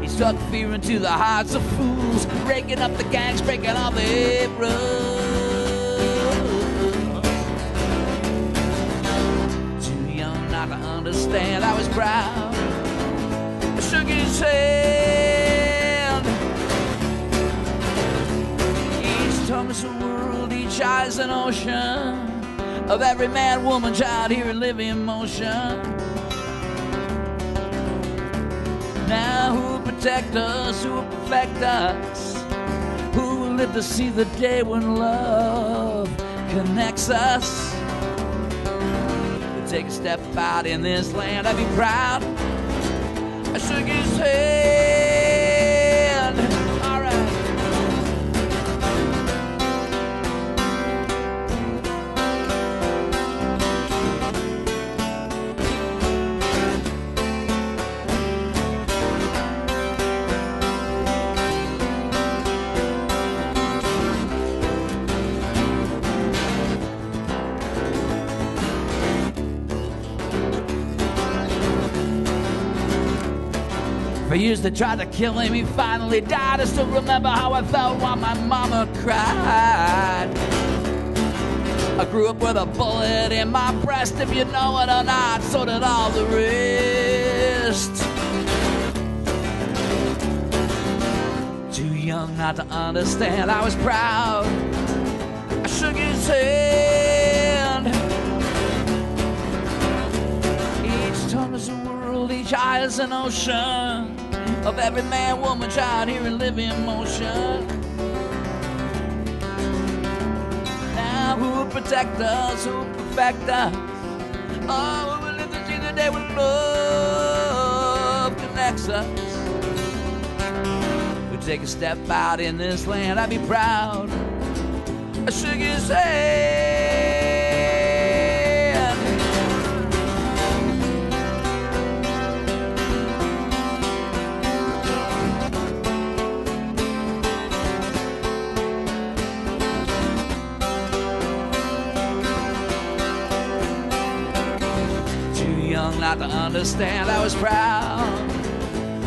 He struck fear into the hearts of fools, breaking up the gangs, breaking all the rules. Not to understand, I was proud. I shook his hand. Each tongue is a world, each eye is an ocean of every man, woman, child here in living motion. Now who will protect us, who will perfect us, who will live to see the day when love connects us? Take a step out in this land, I'd be proud. I shook his hand. All right. For years they tried to kill him, he finally died. I still remember how I felt while my mama cried. I grew up with a bullet in my breast, if you know it or not, so did all the rest. Too young not to understand, I was proud. I shook his hand. Each tongue is a world, each eye is an ocean of every man, woman, child here in living motion. Now who will protect us, who will perfect us? Oh, who will live to see the day when love connects us? We take a step out in this land, I'd be proud. I shook his hand. Not to understand, I was proud.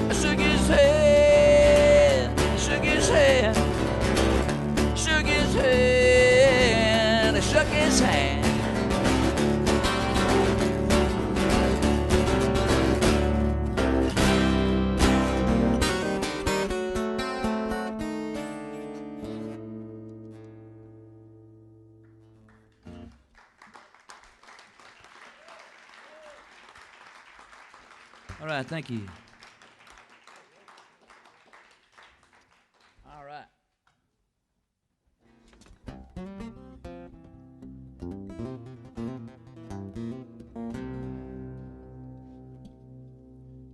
I shook his hand, shook his hand, shook his hand, I shook his hand. All right, thank you. All right.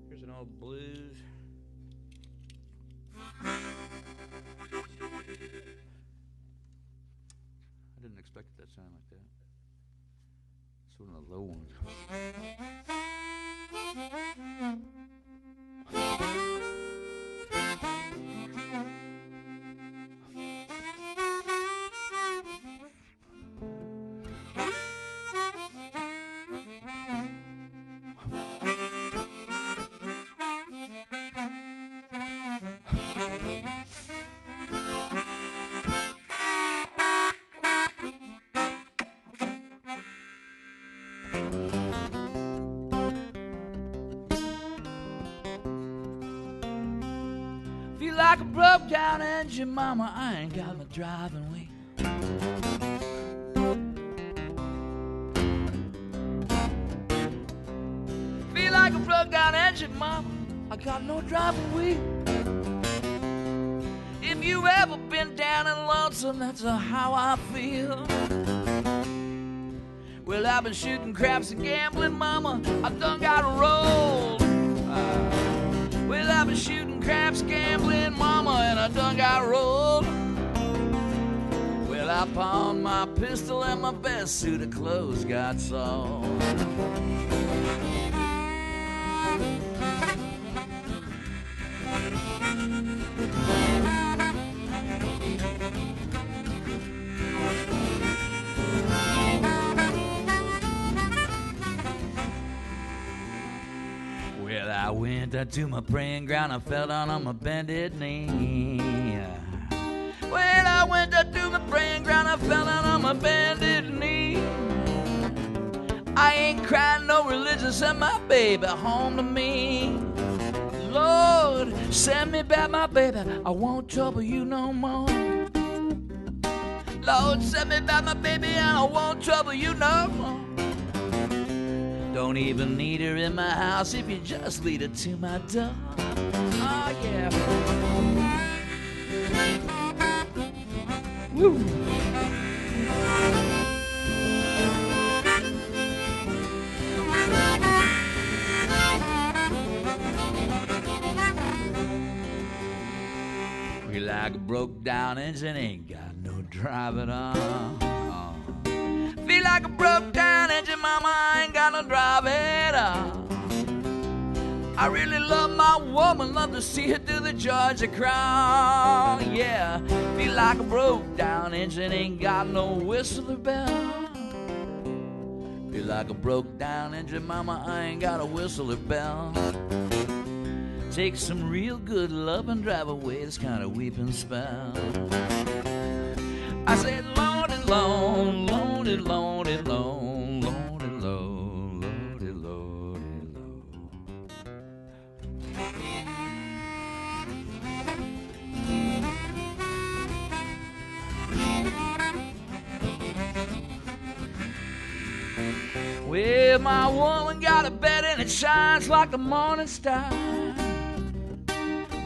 Here's an old blues. I didn't expect it to sound like that. It's one of the low ones. Feel like a broke down engine, mama, I ain't got my driving weight. like a broke down engine, mama. I got no driving wheel. If you ever been down and lonesome, that's how I feel. Well, I've been shooting craps and gambling, mama. I done got rolled. Well, I've been shooting craps, gambling, mama, and I done got rolled. Well, I pawned my pistol and my best suit of clothes got sold. Well, I went out to my praying ground, I fell down on my bended knee. Well, I went out to my praying ground, I fell down on my bended knee. I ain't crying no religion, send my baby home to me. Lord, send me back my baby, I won't trouble you no more. Lord, send me back my baby and I won't trouble you no more. Don't even need her in my house if you just lead her to my door. Oh, yeah. Woo. We like a broke down engine, ain't got no drive at all. Feel like a broke down engine, mama, I ain't got no drive at all. I really love my woman, love to see her through the Georgia crown. Yeah, feel like a broke down engine, ain't got no whistle or bell. Feel like a broke down engine, mama, I ain't got a whistle or bell. Take some real good love and drive away this kind of weeping spell. I said, Lord and Lord, Lord and Lord and Lord, Lord and Lord, Lord and Lord and Lord. Well, my woman got a bed and it shines like the morning star.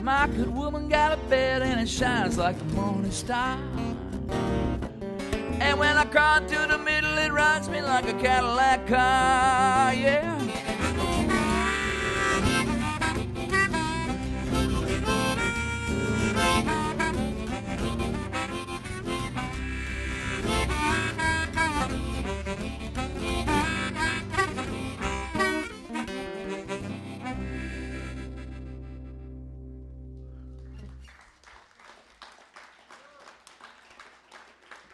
My good woman got a bed and it shines like the morning star. And when I crawl through the middle, it rides me like a Cadillac car, yeah.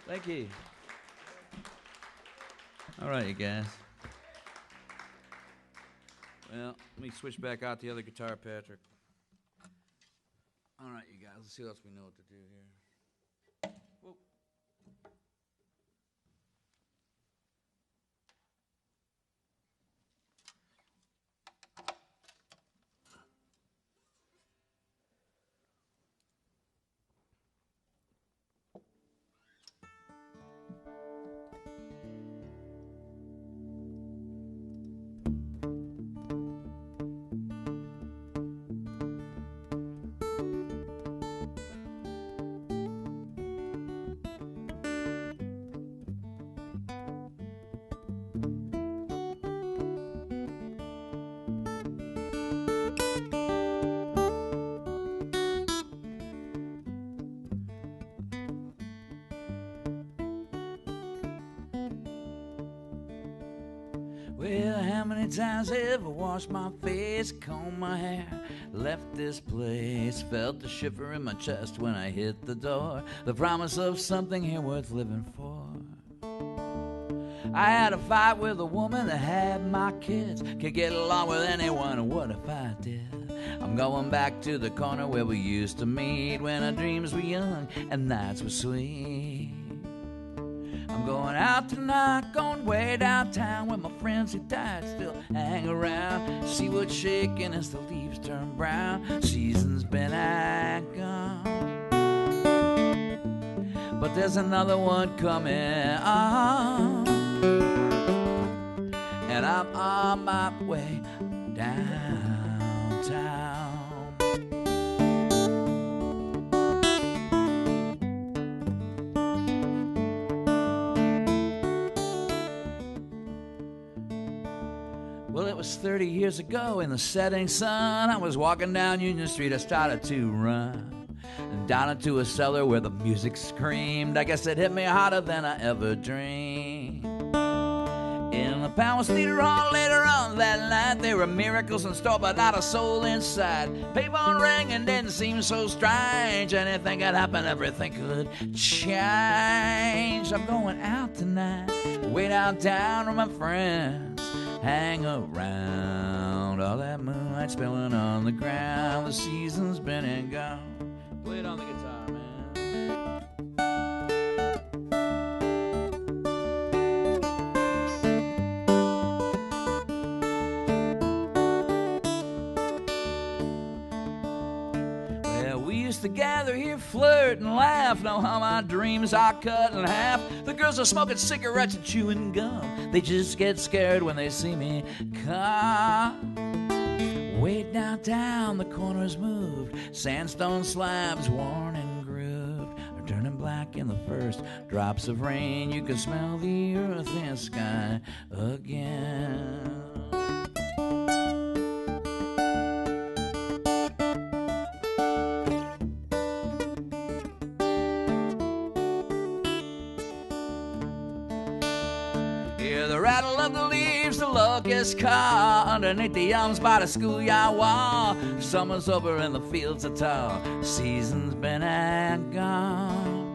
Thank you. All right, you guys. Well, let me switch back out the other guitar, Patrick. All right, you guys, let's see what else we know what to do here. Whoa. Well, how many times have I washed my face, combed my hair, left this place, felt the shiver in my chest when I hit the door, the promise of something here worth living for. I had a fight with a woman that had my kids, could get along with anyone, and what if I did? I'm going back to the corner where we used to meet when our dreams were young and nights were sweet. I'm going out tonight, going way downtown where my friends who died still hang around. See what's shaking as the leaves turn brown. Season's been and gone, but there's another one coming on, and I'm on my way downtown. Well, it was 30 years ago in the setting sun. I was walking down Union Street, I started to run down into a cellar where the music screamed. I guess it hit me harder than I ever dreamed. In the Palace Theater Hall later on that night, there were miracles in store, but not a soul inside. Payphone rang and didn't seem so strange. Anything could happen, everything could change. I'm going out tonight, way downtown with my friends. Hang around, all that moonlight spilling on the ground. The season's been and gone. Play it on the guitar, man. Well, we used to gather here, flirt and laugh. Know how my dreams are cut in half. The girls are smoking cigarettes and chewing gum. They just get scared when they see me come. Way downtown, the corners moved. Sandstone slabs worn and grooved are turning black in the first drops of rain. You can smell the earth and sky again. Hear the rattle of the leaves, the locust car underneath the elms by the schoolyard wall. Summer's over and the fields are tall. Season's been and gone,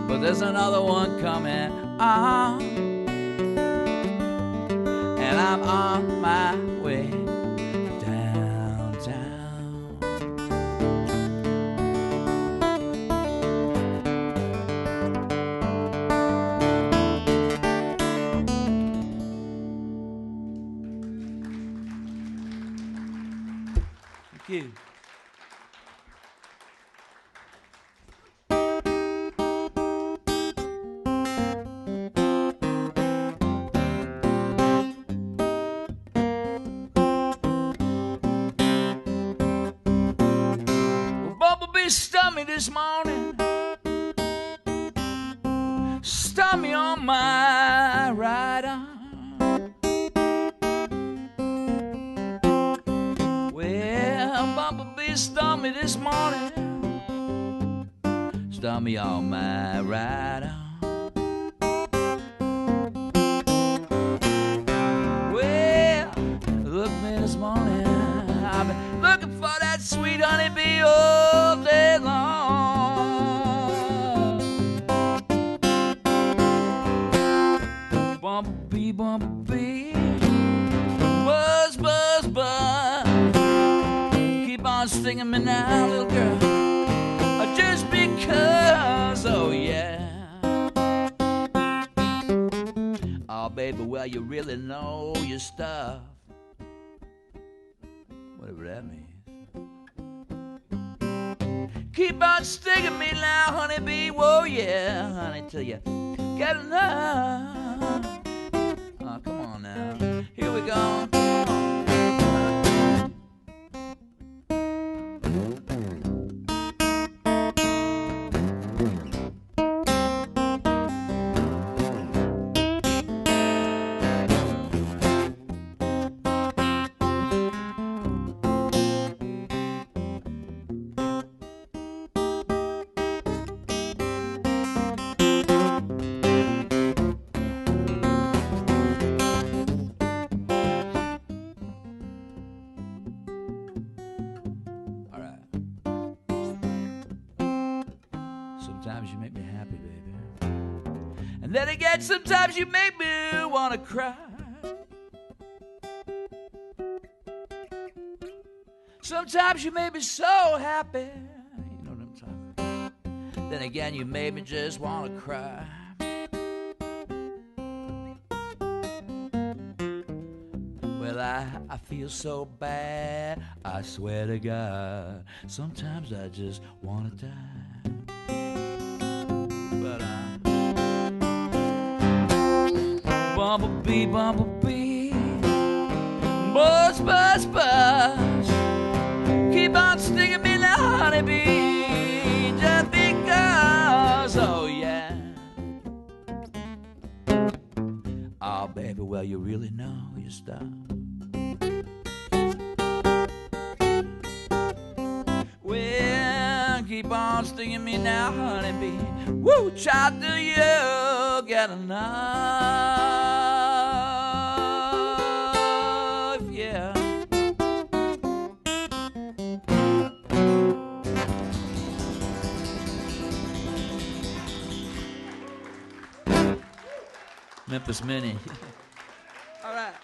but there's another one coming on, and I'm on my way downtown. Thank you. Well, Bumblebee stung me this morning, stung me on my right arm. Bumblebee stung me this morning, stung me on my right arm. Well, look me this morning, I've been looking for that sweet honeybee all day long. Bumblebee, bumblebee, buzz, buzz, buzz, stinging me now, little girl, just because, oh yeah. Oh baby, well you really know your stuff, whatever that means. Keep on stinging me now, honeybee, whoa yeah, honey, till you get enough. Oh, come on now, here we go. Sometimes you make me happy, baby. And then again, sometimes you make me want to cry. Sometimes you make me so happy. You know what I'm talking about. Then again, you made me just want to cry. Well, I feel so bad, I swear to God. Sometimes I just want to die. Bumblebee, bumblebee, well, you really know you stop. Well, keep on stinging me now, honeybee. Woo, child, do you get enough? Yeah. Memphis Mini. All right.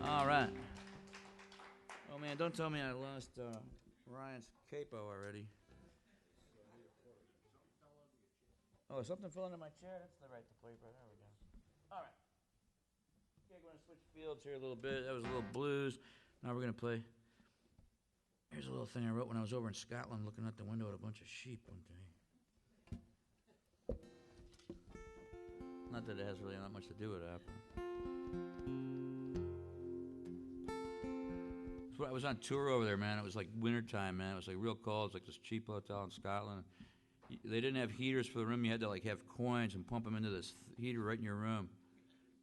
All right. Oh man, don't tell me I lost Ryan's capo already. Oh, something fell into my chair. That's the right to play, bro. There we go. All right. Okay, we're gonna switch fields here a little bit. That was a little blues. Now we're gonna play. Here's a little thing I wrote when I was over in Scotland, looking out the window at a bunch of sheep one day. Not that it has really not much to do with that. I was on tour over there, man. It was like wintertime, man. It was like real cold. It was like this cheap hotel in Scotland. They didn't have heaters for the room. You had to like have coins and pump them into this heater right in your room.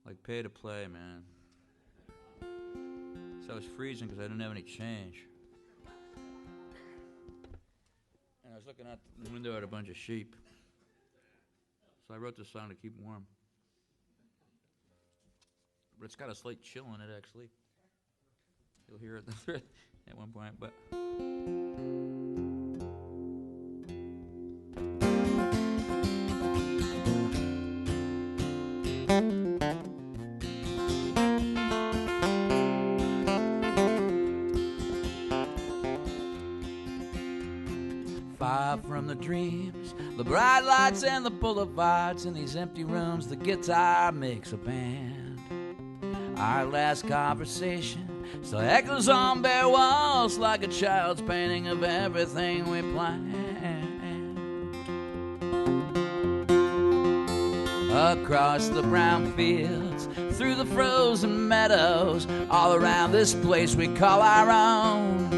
Like pay to play, man. So I was freezing because I didn't have any change. And I was looking out the window at a bunch of sheep. So I wrote this song to keep warm. But it's got a slight chill in it, actually. You'll hear it at one point, but... 5 from the dreams, the bright lights and the boulevards. In these empty rooms, the guitar makes a band. Our last conversation still echoes on bare walls like a child's painting of everything we planned. Across the brown fields, through the frozen meadows, all around this place we call our own.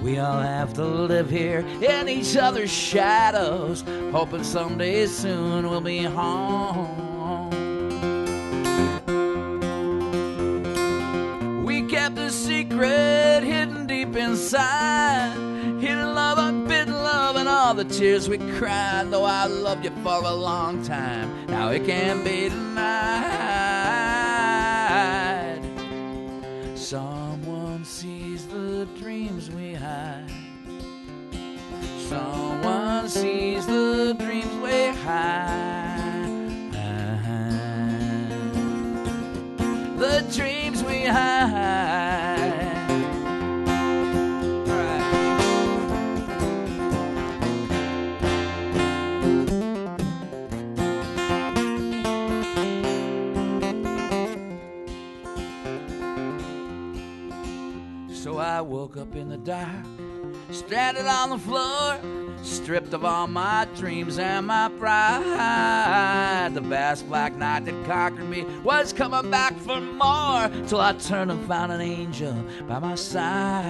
We all have to live here in each other's shadows, hoping someday soon we'll be home. We kept the secret hidden deep inside, hidden love, unbidden love, and all the tears we cried. Though I loved you for a long time, now it can't be denied. Someone sees the dreams we hide. Someone sees the dreams we hide. The dreams we hide. So I woke up in the dark, stranded on the floor, stripped of all my dreams and my pride. The vast black night that conquered me was coming back for more, till I turned and found an angel by my side.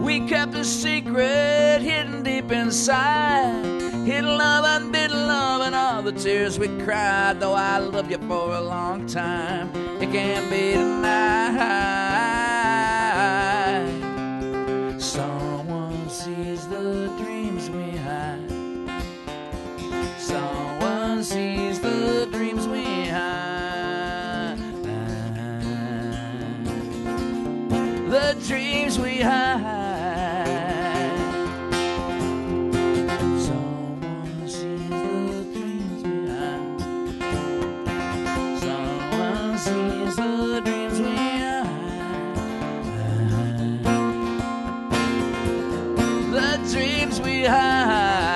We kept a secret hidden deep inside, hidden love, unbidden love, and all the tears we cried. Though I loved you for a long time, it can't be denied. Someone sees the dreams we hide. Someone sees the dreams we hide. The dreams we hide. The dreams we hide. The dreams we hide.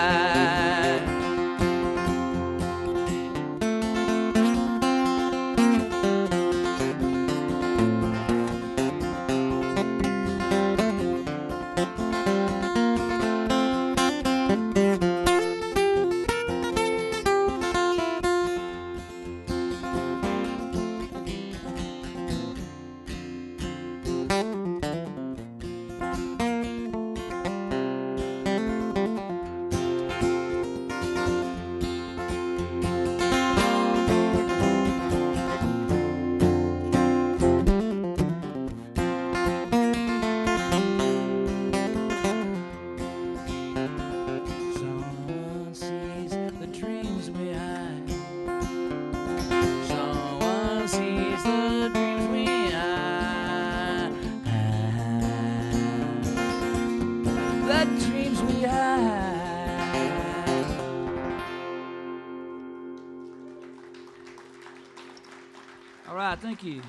Thank you.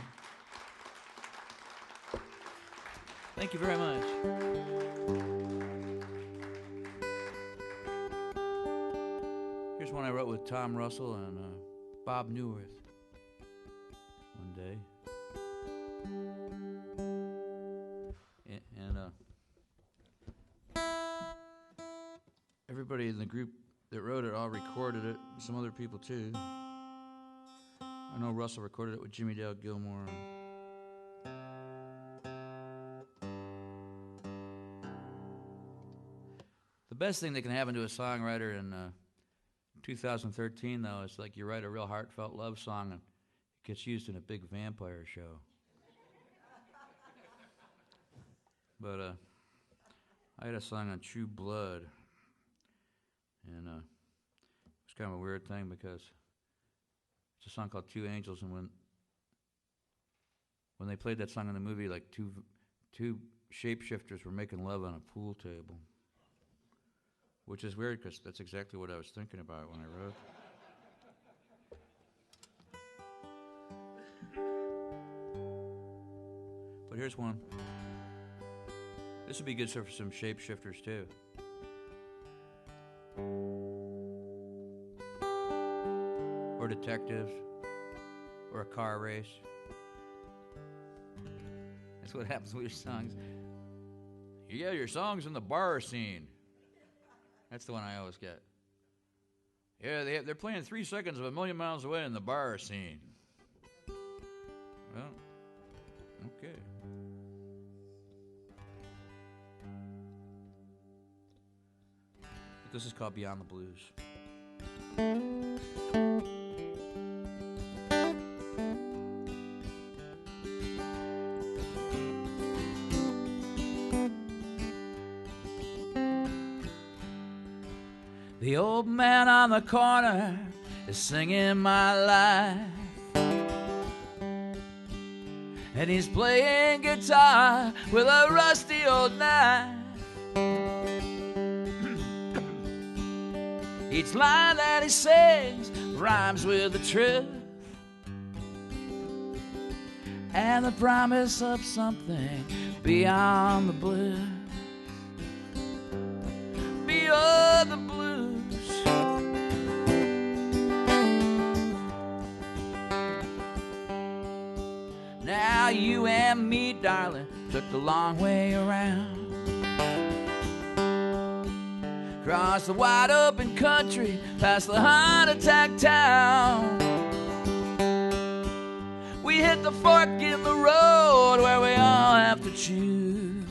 Thank you very much. Here's one I wrote with Tom Russell and Bob Newirth one day. And everybody in the group that wrote it all recorded it. Some other people too. I know Russell recorded it with Jimmy Dale Gilmore. The best thing that can happen to a songwriter in 2013, though, is like you write a real heartfelt love song and it gets used in a big vampire show. But I had a song on True Blood, and it was kind of a weird thing because it's a song called Two Angels, and when they played that song in the movie, like two shapeshifters were making love on a pool table, which is weird because that's exactly what I was thinking about when I wrote. But here's one. This would be good for some shapeshifters too. Or detectives. Or a car race. That's what happens with your songs. Yeah, your song's in the bar scene. That's the one I always get. Yeah, they're playing 3 seconds of A Million Miles Away in the bar scene. Well, okay. But this is called Beyond the Blues. The old man on the corner is singing my life, and he's playing guitar with a rusty old knife. Each line that he sings rhymes with the truth and the promise of something beyond the blues. Beyond the blues. Now you and me, darling, took the long way around. Across the wide open country, past the heart attack town. We hit the fork in the road where we all have to choose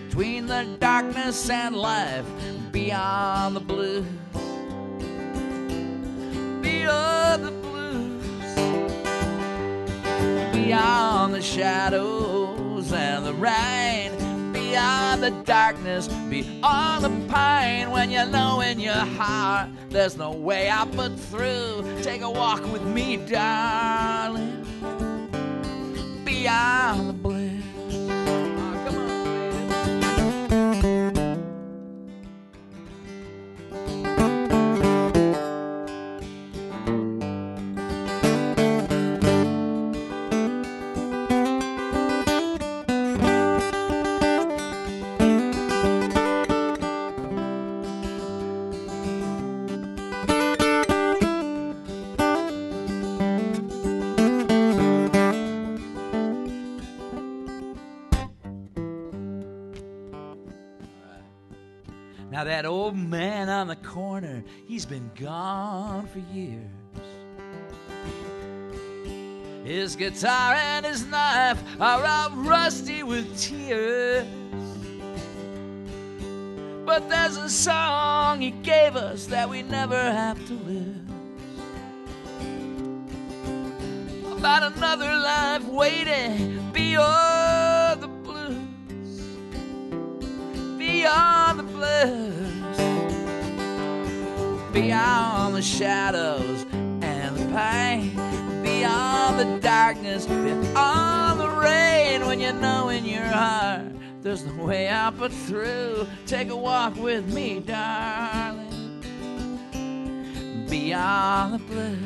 between the darkness and life, beyond the blues. Beyond the blues. Beyond the shadows and the rain. Beyond the darkness, beyond the pain. When you know in your heart there's no way out but through. Take a walk with me, darling. Beyond the blues. Now that old man on the corner, he's been gone for years. His guitar and his knife are all rusty with tears. But there's a song he gave us that we never have to lose, about another life waiting beyond the blues. Beyond the blues. Beyond the shadows and the pain. Beyond the darkness, beyond the rain. When you know in your heart there's no way out but through. Take a walk with me, darling. Beyond the blues.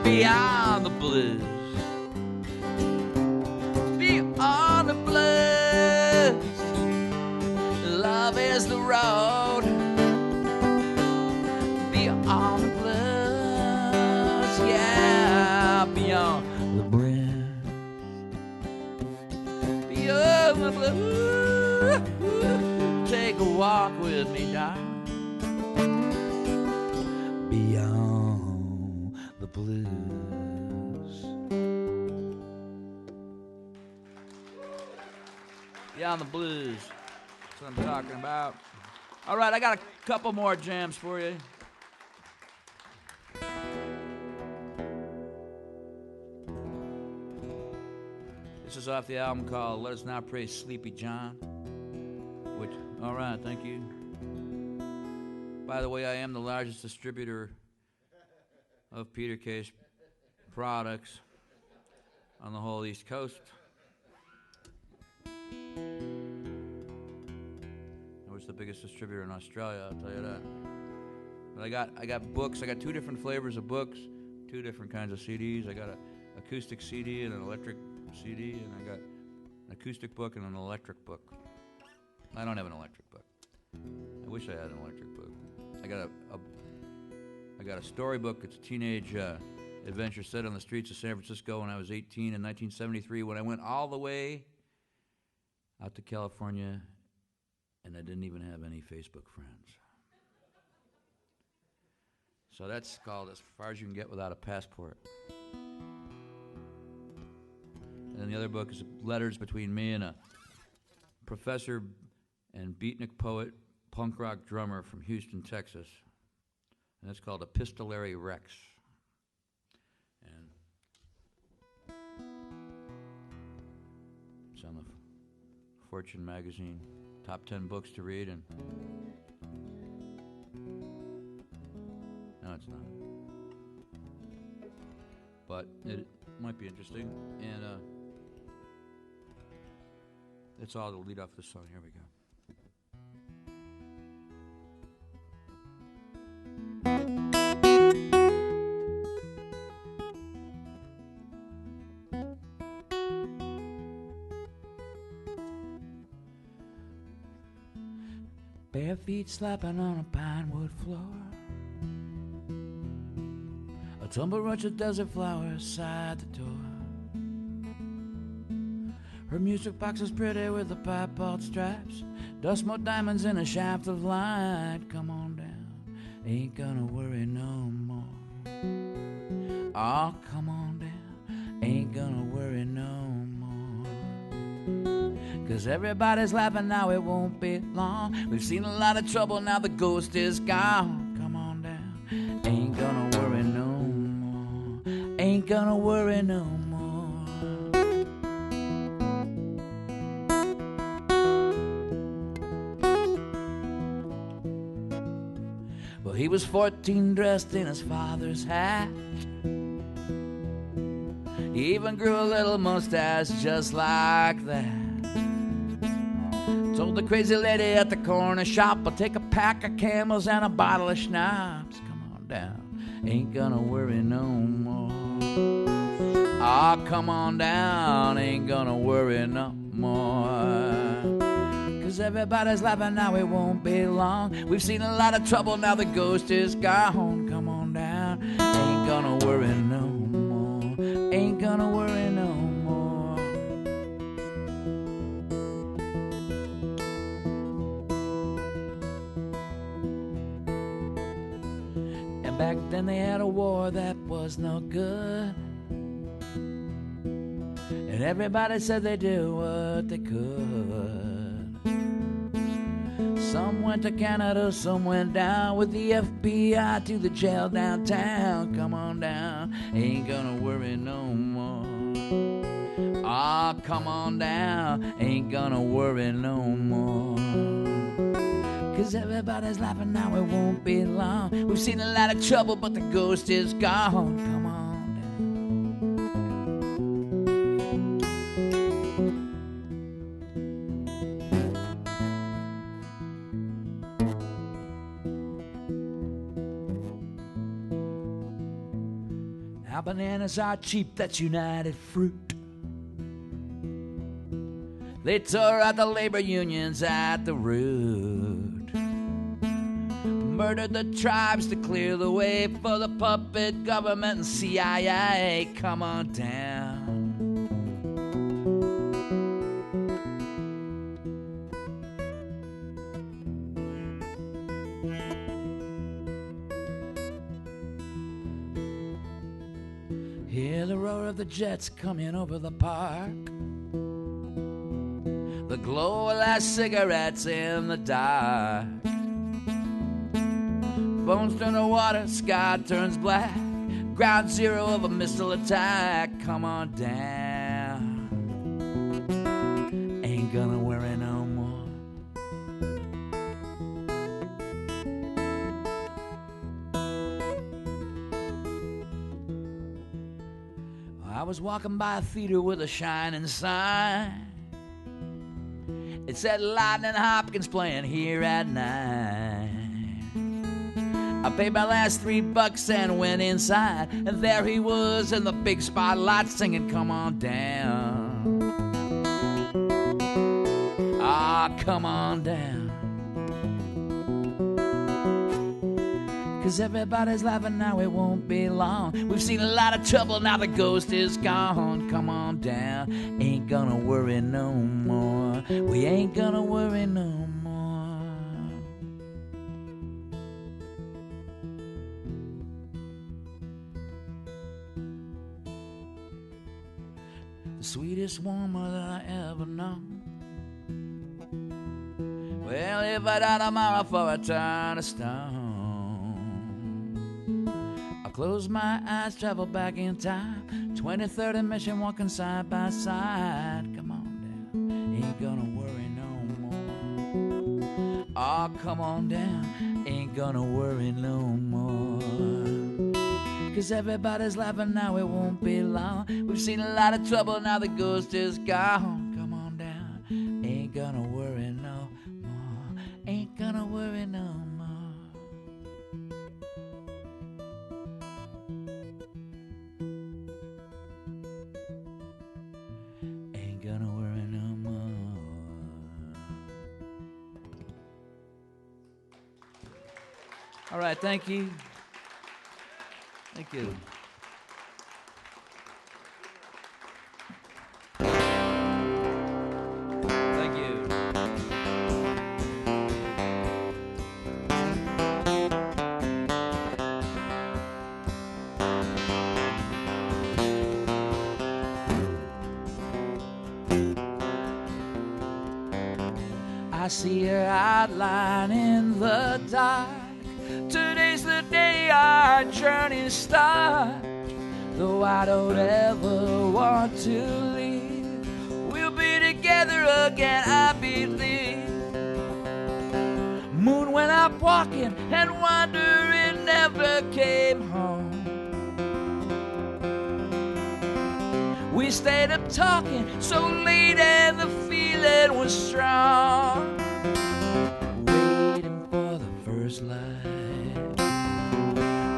beyond the blues. Beyond the blues, love is the road. Beyond the blues, yeah, beyond the bridge. Beyond the blues, take a walk with me, darling. Beyond the blues. Beyond the blues. That's what I'm talking about. All right, I got a couple more jams for you. This is off the album called Let Us Not Praise Sleepy John. Which, all right, thank you. By the way, I am the largest distributor of Peter Case products on the whole East Coast. I was the biggest distributor in Australia, I'll tell you that. But I got books. I got two different flavors of books, two different kinds of CDs. I got an acoustic CD and an electric CD, and I got an acoustic book and an electric book. I don't have an electric book. I wish I had an electric book. I got a storybook. It's a teenage adventure set on the streets of San Francisco when I was 18 in 1973, when I went all the way out to California, and I didn't even have any Facebook friends. So that's called As Far as You Can Get Without a Passport. And then the other book is letters between me and a professor and beatnik poet, punk rock drummer from Houston, Texas. And it's called Epistolary Rex. And it's on the Fortune magazine, top 10 books to read, and no, it's not. But it might be interesting, and that's all to lead off this song. Here we go. Bare feet slapping on a pine wood floor. A tumble rush of desert flowers beside the door. Her music box is pretty with the piebald stripes. Dust more diamonds in a shaft of light. Come on down, ain't gonna worry no more. Oh, come on down, ain't gonna worry no more. 'Cause everybody's laughing now, it won't be long. We've seen a lot of trouble, now the ghost is gone. Come on down, ain't gonna worry no more. Ain't gonna worry no more. Well, he was 14 dressed in his father's hat. He even grew a little mustache just like that. Told the crazy lady at the corner shop, I'll take a pack of Camels and a bottle of schnapps. Come on down, ain't gonna worry no more. Ah, oh, come on down, ain't gonna worry no more. 'Cause everybody's laughing now, it won't be long. We've seen a lot of trouble, now the ghost is gone. Come on down, ain't gonna worry no more. Ain't gonna worry no more. Back then they had a war that was no good, and everybody said they do what they could. Some went to Canada, some went down with the FBI to the jail downtown. Come on down, ain't gonna worry no more. Ah, oh, come on down, ain't gonna worry no more. 'Cause everybody's laughing now, it won't be long. We've seen a lot of trouble, but the ghost is gone. Come on down. Now Our bananas are cheap, that's United Fruit. They tore out the labor unions at the root. Murdered the tribes to clear the way for the puppet government and CIA. Come on down. Hear the roar of the jets coming over the park. The glow of last cigarettes in the dark. Bones turn to water, sky turns black. Ground zero of a missile attack. Come on down. Ain't gonna worry no more. I was walking by a theater with a shining sign. It said Lightning Hopkins playing here at night. I paid my last $3 and went inside, and there he was in the big spotlight singing, come on down. Ah, come on down. 'Cause everybody's laughing now, it won't be long. We've seen a lot of trouble, now the ghost is gone. Come on down, ain't gonna worry no more. We ain't gonna worry no more. The sweetest woman that I ever known. Well, if I die tomorrow for a turn of stone, I'll close my eyes, travel back in time. 23rd and Mission, walking side by side. Come on down, ain't gonna worry no more. Oh, come on down, ain't gonna worry no more. 'Cause everybody's laughing now, it won't be long. We've seen a lot of trouble, now the ghost is gone. Come on down, ain't gonna worry no more. Ain't gonna worry no more. Ain't gonna worry no more. All right, thank you. Thank you. Thank you. I see her outline in the dark. Today's the day our journey starts. Though I don't ever want to leave, we'll be together again, I believe. Moon went out walking and wandering, never came home. We stayed up talking so late and the feeling was strong. Waiting for the first light.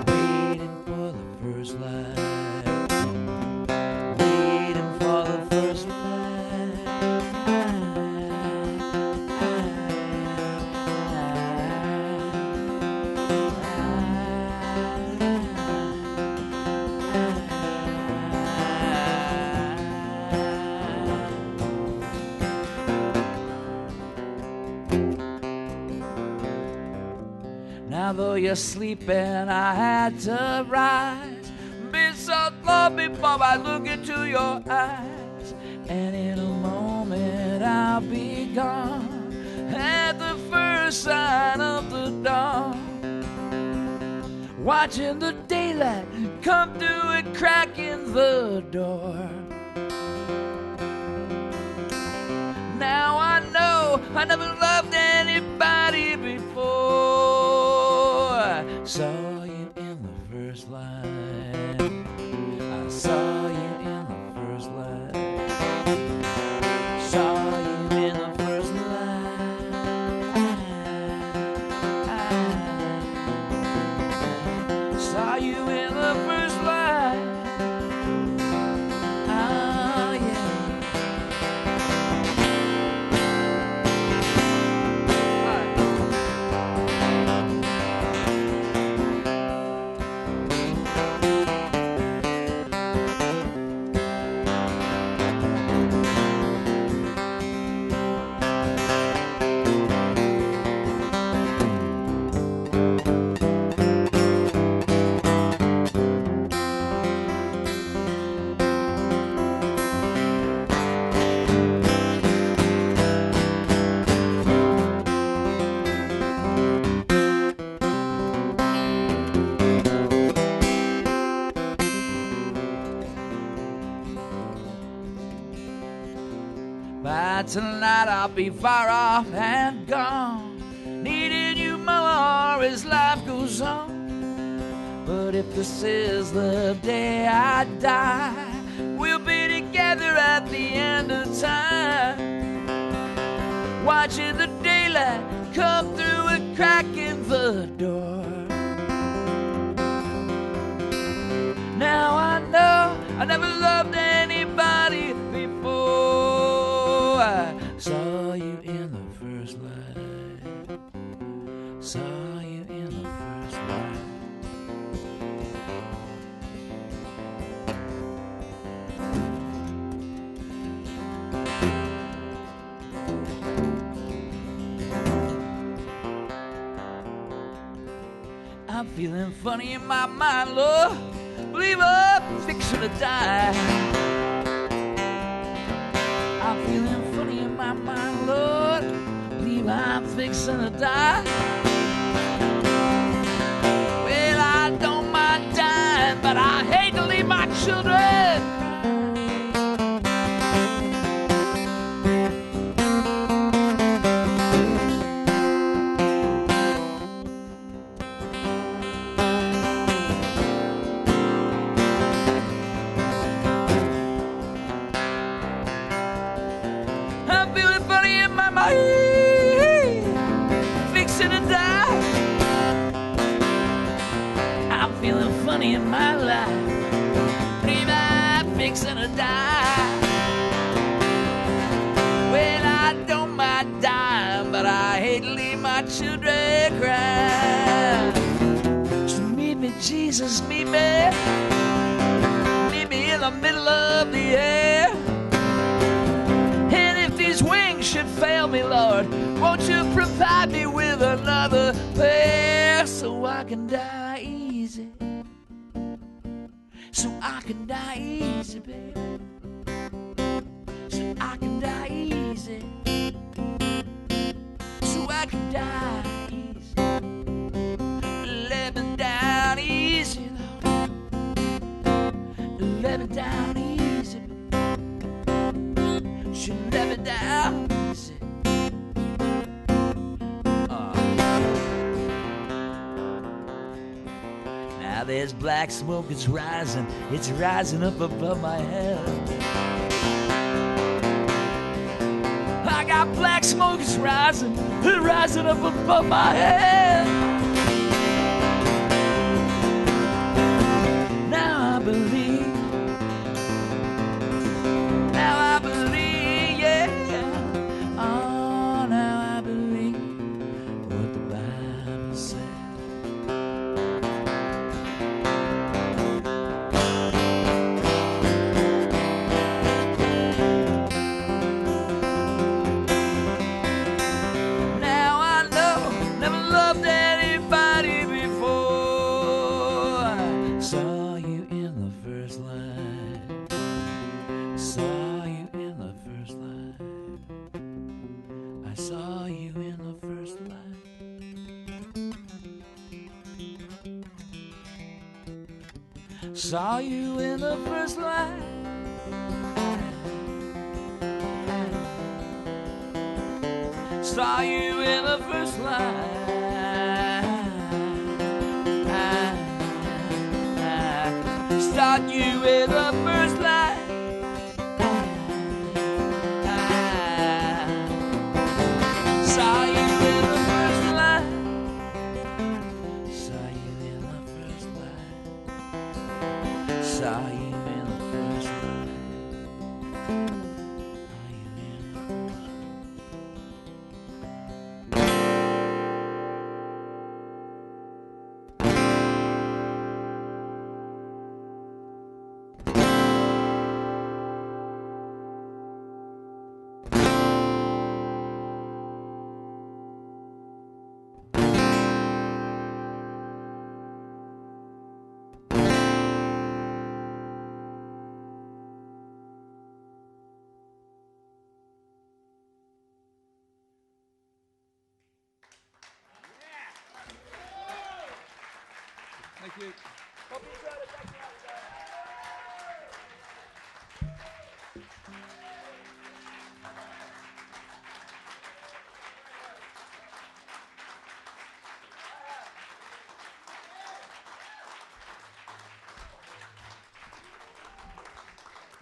Waiting for the first light. Waiting for the first light. Now though you're sleeping, I had to rise. Been so long before I look into your eyes. And in a moment I'll be gone, at the first sign of the dawn. Watching the daylight come through a crack in the door. Now I know I never loved anybody before. Saw you in the first light. I saw you in the first light. Saw you in the first light. Saw you in the first light. By tonight I'll be far off and gone, needing you more as life goes on. But if this is the day I die, we'll be together at the end of time, watching the daylight come through a crack in the door. Now I know I never loved anybody before I saw you in the first light. Saw you in the first light. I'm feeling funny in my mind, Lord. Believe I'm fixing to die. I'm feeling funny in my mind, Lord. Believe I'm fixing to die. Well, I don't mind dying, but I hate to leave my children. Fixing to die. I'm feeling funny in my life. Believe I'm fixing to die. Well, I don't mind dying, but I hate to leave my children crying. So meet me, Jesus, meet me. Meet me in the middle of the air. These wings should fail me, Lord, won't you provide me with another pair, so I can die easy, so I can die easy, baby, so I can die easy, so I can die easy. Let me down easy, Lord. Let me down easy. You let me down easy. Now there's black smoke, it's rising up above my head. I got black smoke, it's rising up above my head. Now I believe. Saw you in the first light. Saw you in the first light. Saw you in the first light. Saw you in the first light. Saw you in the first light. Saw you in the first light. Saw you in the first light. Thank you. Hope you enjoyed it. Thank you.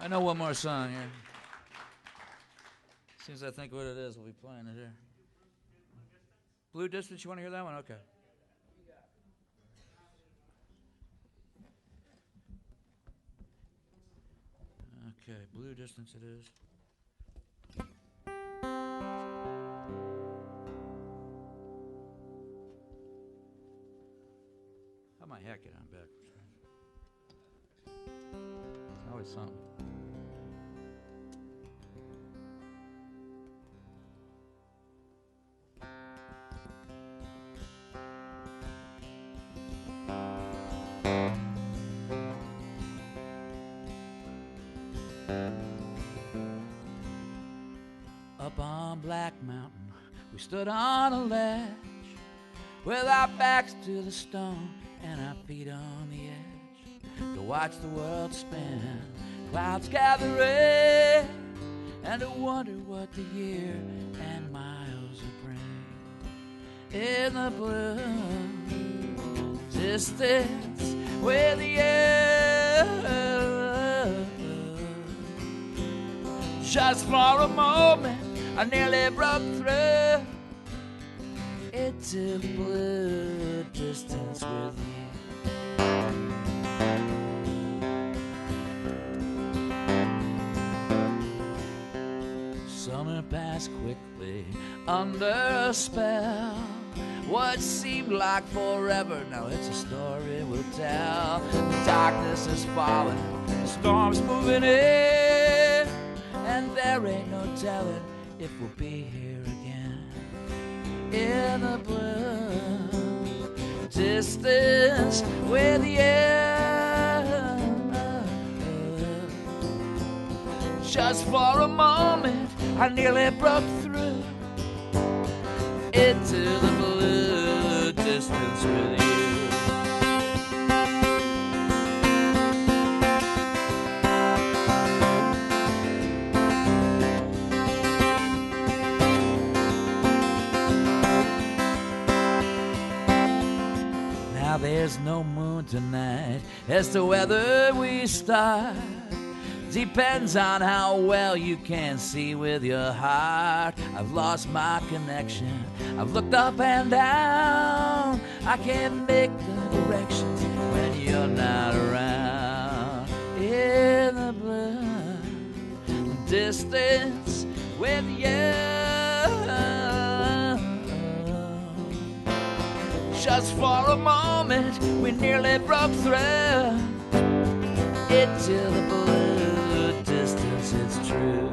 I know one more song here. As soon as I think what it is, we'll be playing it here. Blue Distance, you want to hear that one? Okay. Okay, Blue Distance it is. How my hat get on backwards? It's always something. Up on Black Mountain, we stood on a ledge with our backs to the stone and our feet on the edge to watch the world spin, clouds gathering, and to wonder what the year and miles would bring. In the blue distance where the air, just for a moment I nearly broke through into the blue distance with you. Summer passed quickly under a spell. What seemed like forever, now it's a story we'll tell. The darkness is falling, the storm's moving in, and there ain't no telling if we'll be here again. In the blue distance where the air, just for a moment I nearly broke through into the blue distance with you. Now there's no moon tonight as to whether we start. Depends on how well you can see with your heart. I've lost my connection, I've looked up and down. I can't make the directions when you're not around. In the blue distance with you, just for a moment we nearly broke through into the blue distance, it's true.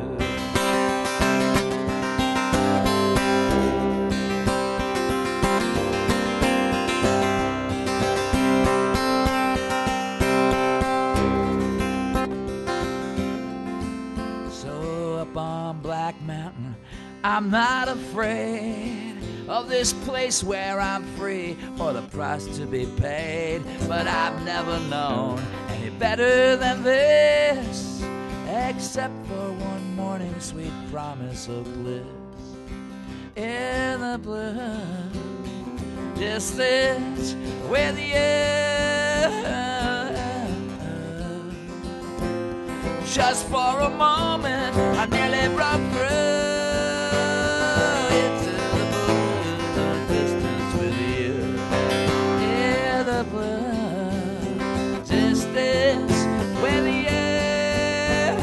So up on Black Mountain, I'm not afraid of this place where I'm free or the price to be paid. But I've never known any better than this, except for one morning sweet promise of bliss. In the blue distance where the air, just for a moment I nearly broke through into the blue distance with you. In the blue distance where the air,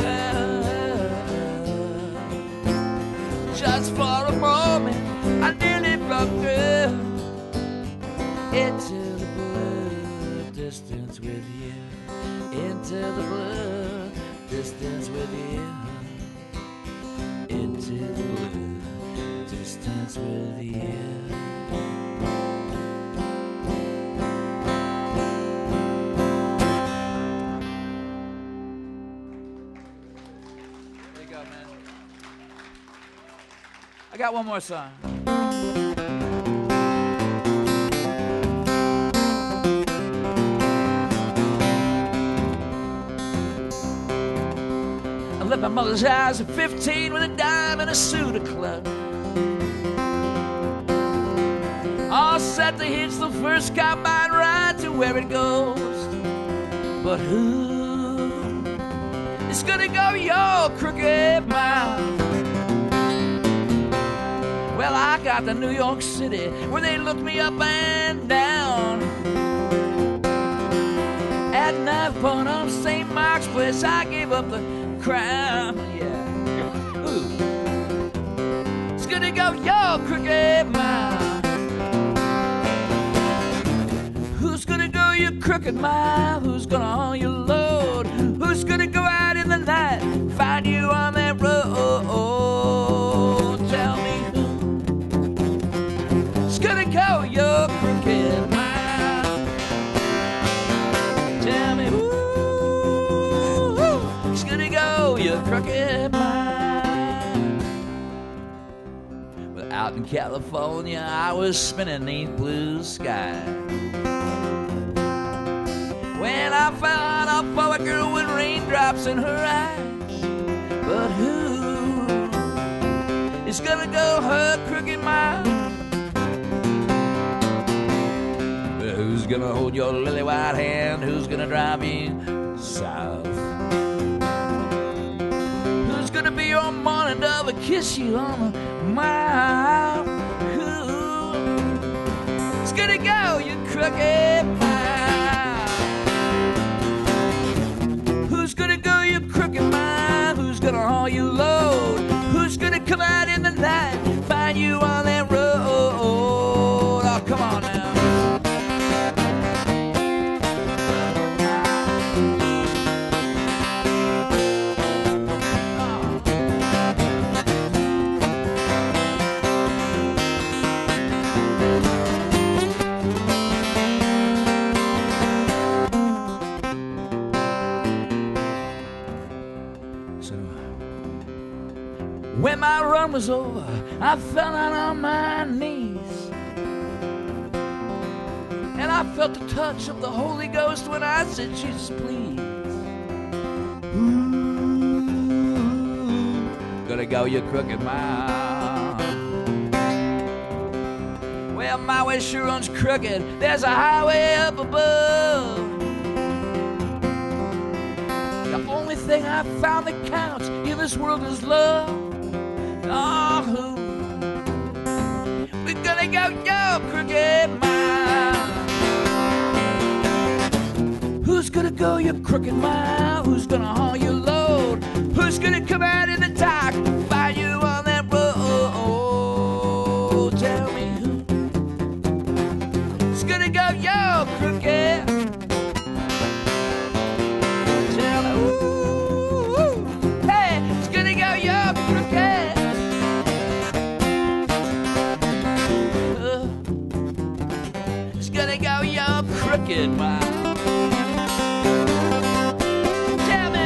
just for a moment I nearly broke through into the blue distance with you. Into the blue distance with you. Into the blue distance with you. There you go, man. I got one more song. I left my mother's house at 15 with a dime and a suit of clothes, all set to hitch the first combine ride to where it goes. But who is Who's gonna go your crooked mile? Well, I got to New York City where they looked me up and down. At knife point on St. Mark's Place, I gave up the crown. Yeah. Ooh. It's gonna go your crooked mile. Who's gonna go your crooked mile? Who's gonna haul your load? Who's gonna go out in the night, find you on that road? Tell me who's gonna go your crooked mile? Tell me who's gonna go your crooked mile? Well, out in California, I was spinning these blue skies when I found a poet girl with raindrops in her eyes. But who is gonna go her crooked mile? Who's gonna hold your lily white hand? Who's gonna drive you south? Who's gonna be your morning dove and kiss you on the mouth? Who's gonna go your crooked mile? Who's gonna go your crooked mile? Who's gonna haul you load? Who's gonna come out in the night, find you on that road? Oh, come on now. When my run was over, I fell down on my knees, and I felt the touch of the Holy Ghost when I said, Jesus, please. Ooh, gonna go your crooked mile. Well, my way sure runs crooked. There's a highway up above. The only thing I've found that counts in this world is love. Oh, who? We're gonna go your crooked mile. Who's gonna go your crooked mile? Who's gonna haul your load? Who's gonna come out in the dark, find you on that road? Tell me who's gonna go your crooked? Tell me who? Hey, who's gonna go your crooked? Gonna go your crooked mile. Tell me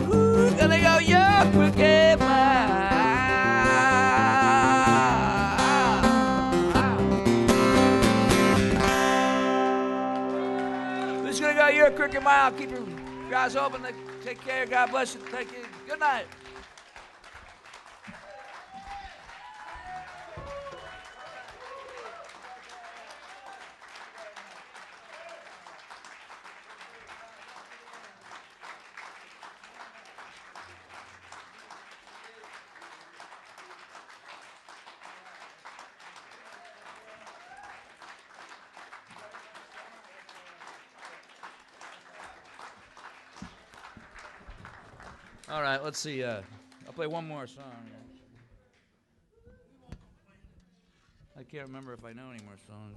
who's gonna go your crooked mile? Who's gonna go your crooked mile? Keep your eyes open. Take care. God bless you. Thank you. Good night. All right, let's see. I'll play one more song. I can't remember if I know any more songs.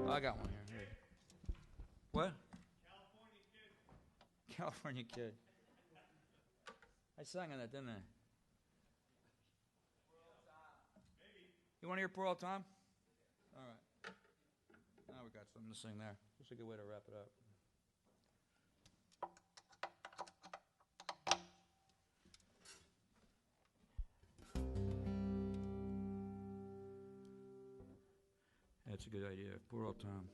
Oh, I got one here. What? California Kid. I sang on that, didn't I? You want to hear Poor Old Tom? All right. Now we got something to sing there. That's a good way to wrap it up. That's a good idea. Poor Old Tom.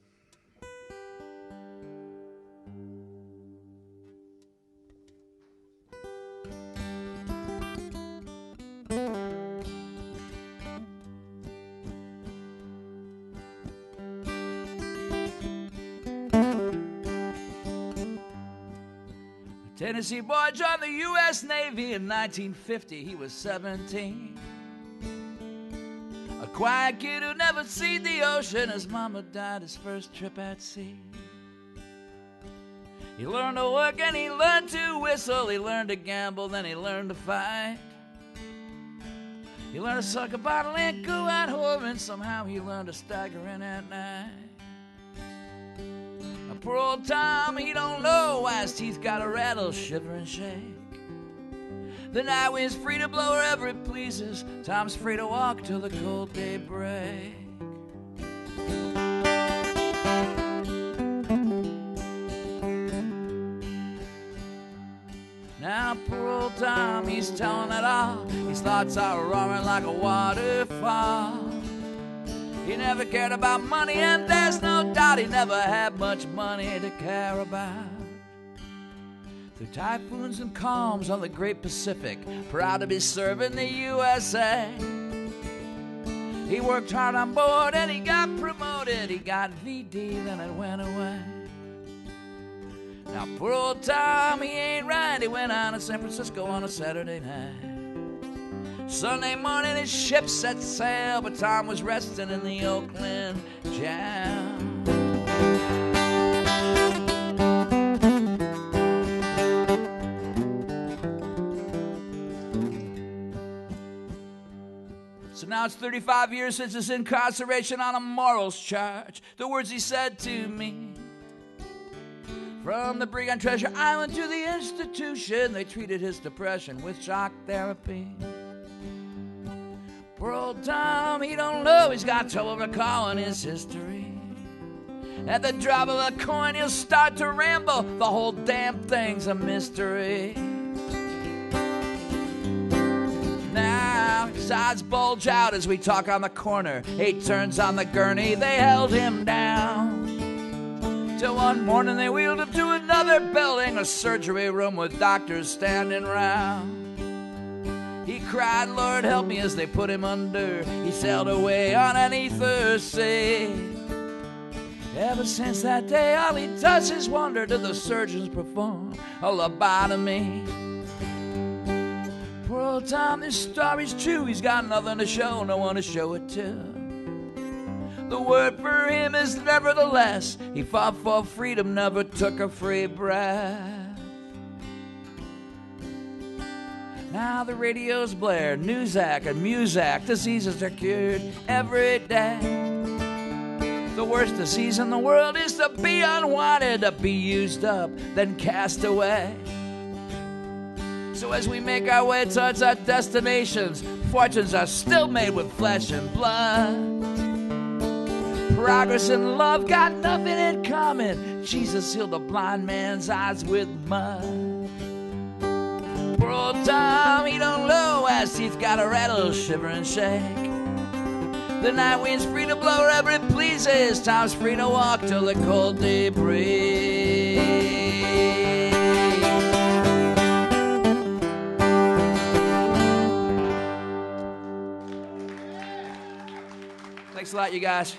Tennessee boy joined the U.S. Navy in 1950. He was 17. A quiet kid who never seen the ocean. His mama died his first trip at sea. He learned to work and he learned to whistle. He learned to gamble, then he learned to fight. He learned to suck a bottle and go out whoring. Somehow he learned to stagger in at night. Poor old Tom, he don't know why his teeth gotta rattle, shiver and shake. The night wind's free to blow wherever it pleases. Tom's free to walk till the cold day break. Now poor old Tom, he's telling it all. His thoughts are roaring like a waterfall. He never cared about money, and there's no doubt he never had much money to care about. Through typhoons and calms on the great Pacific, proud to be serving the USA. He worked hard on board and he got promoted. He got VD, then it went away. Now poor old Tom, he ain't right. He went on to San Francisco on a Saturday night. Sunday morning his ship set sail, but Tom was resting in the Oakland jam. So now it's 35 years since his incarceration on a morals charge. The words he said to me: from the brig on Treasure Island to the institution, they treated his depression with shock therapy. Poor old Tom, he don't know he's got trouble recalling his history. At the drop of a coin, he'll start to ramble. The whole damn thing's a mystery. Now, his eyes bulge out as we talk on the corner. 8 turns on the gurney, they held him down. Till one morning they wheeled him to another building, a surgery room with doctors standing round. He cried, Lord help me, as they put him under. He sailed away on an ether sea. Ever since that day, all he does is wonder, did the surgeons perform a lobotomy? Poor old Tom, this story's true. He's got nothing to show, no one to show it to. The word for him is nevertheless. He fought for freedom, never took a free breath. Now the radios blare, Newsac and Muzak, diseases are cured every day. The worst disease in the world is to be unwanted, to be used up, then cast away. So as we make our way towards our destinations, fortunes are still made with flesh and blood. Progress and love got nothing in common. Jesus healed a blind man's eyes with mud. Poor old Tom, he don't know why his teeth gotta rattle, shiver and shake. The night wind's free to blow wherever it pleases. Tom's free to walk till the cold day breaks. Thanks a lot, you guys.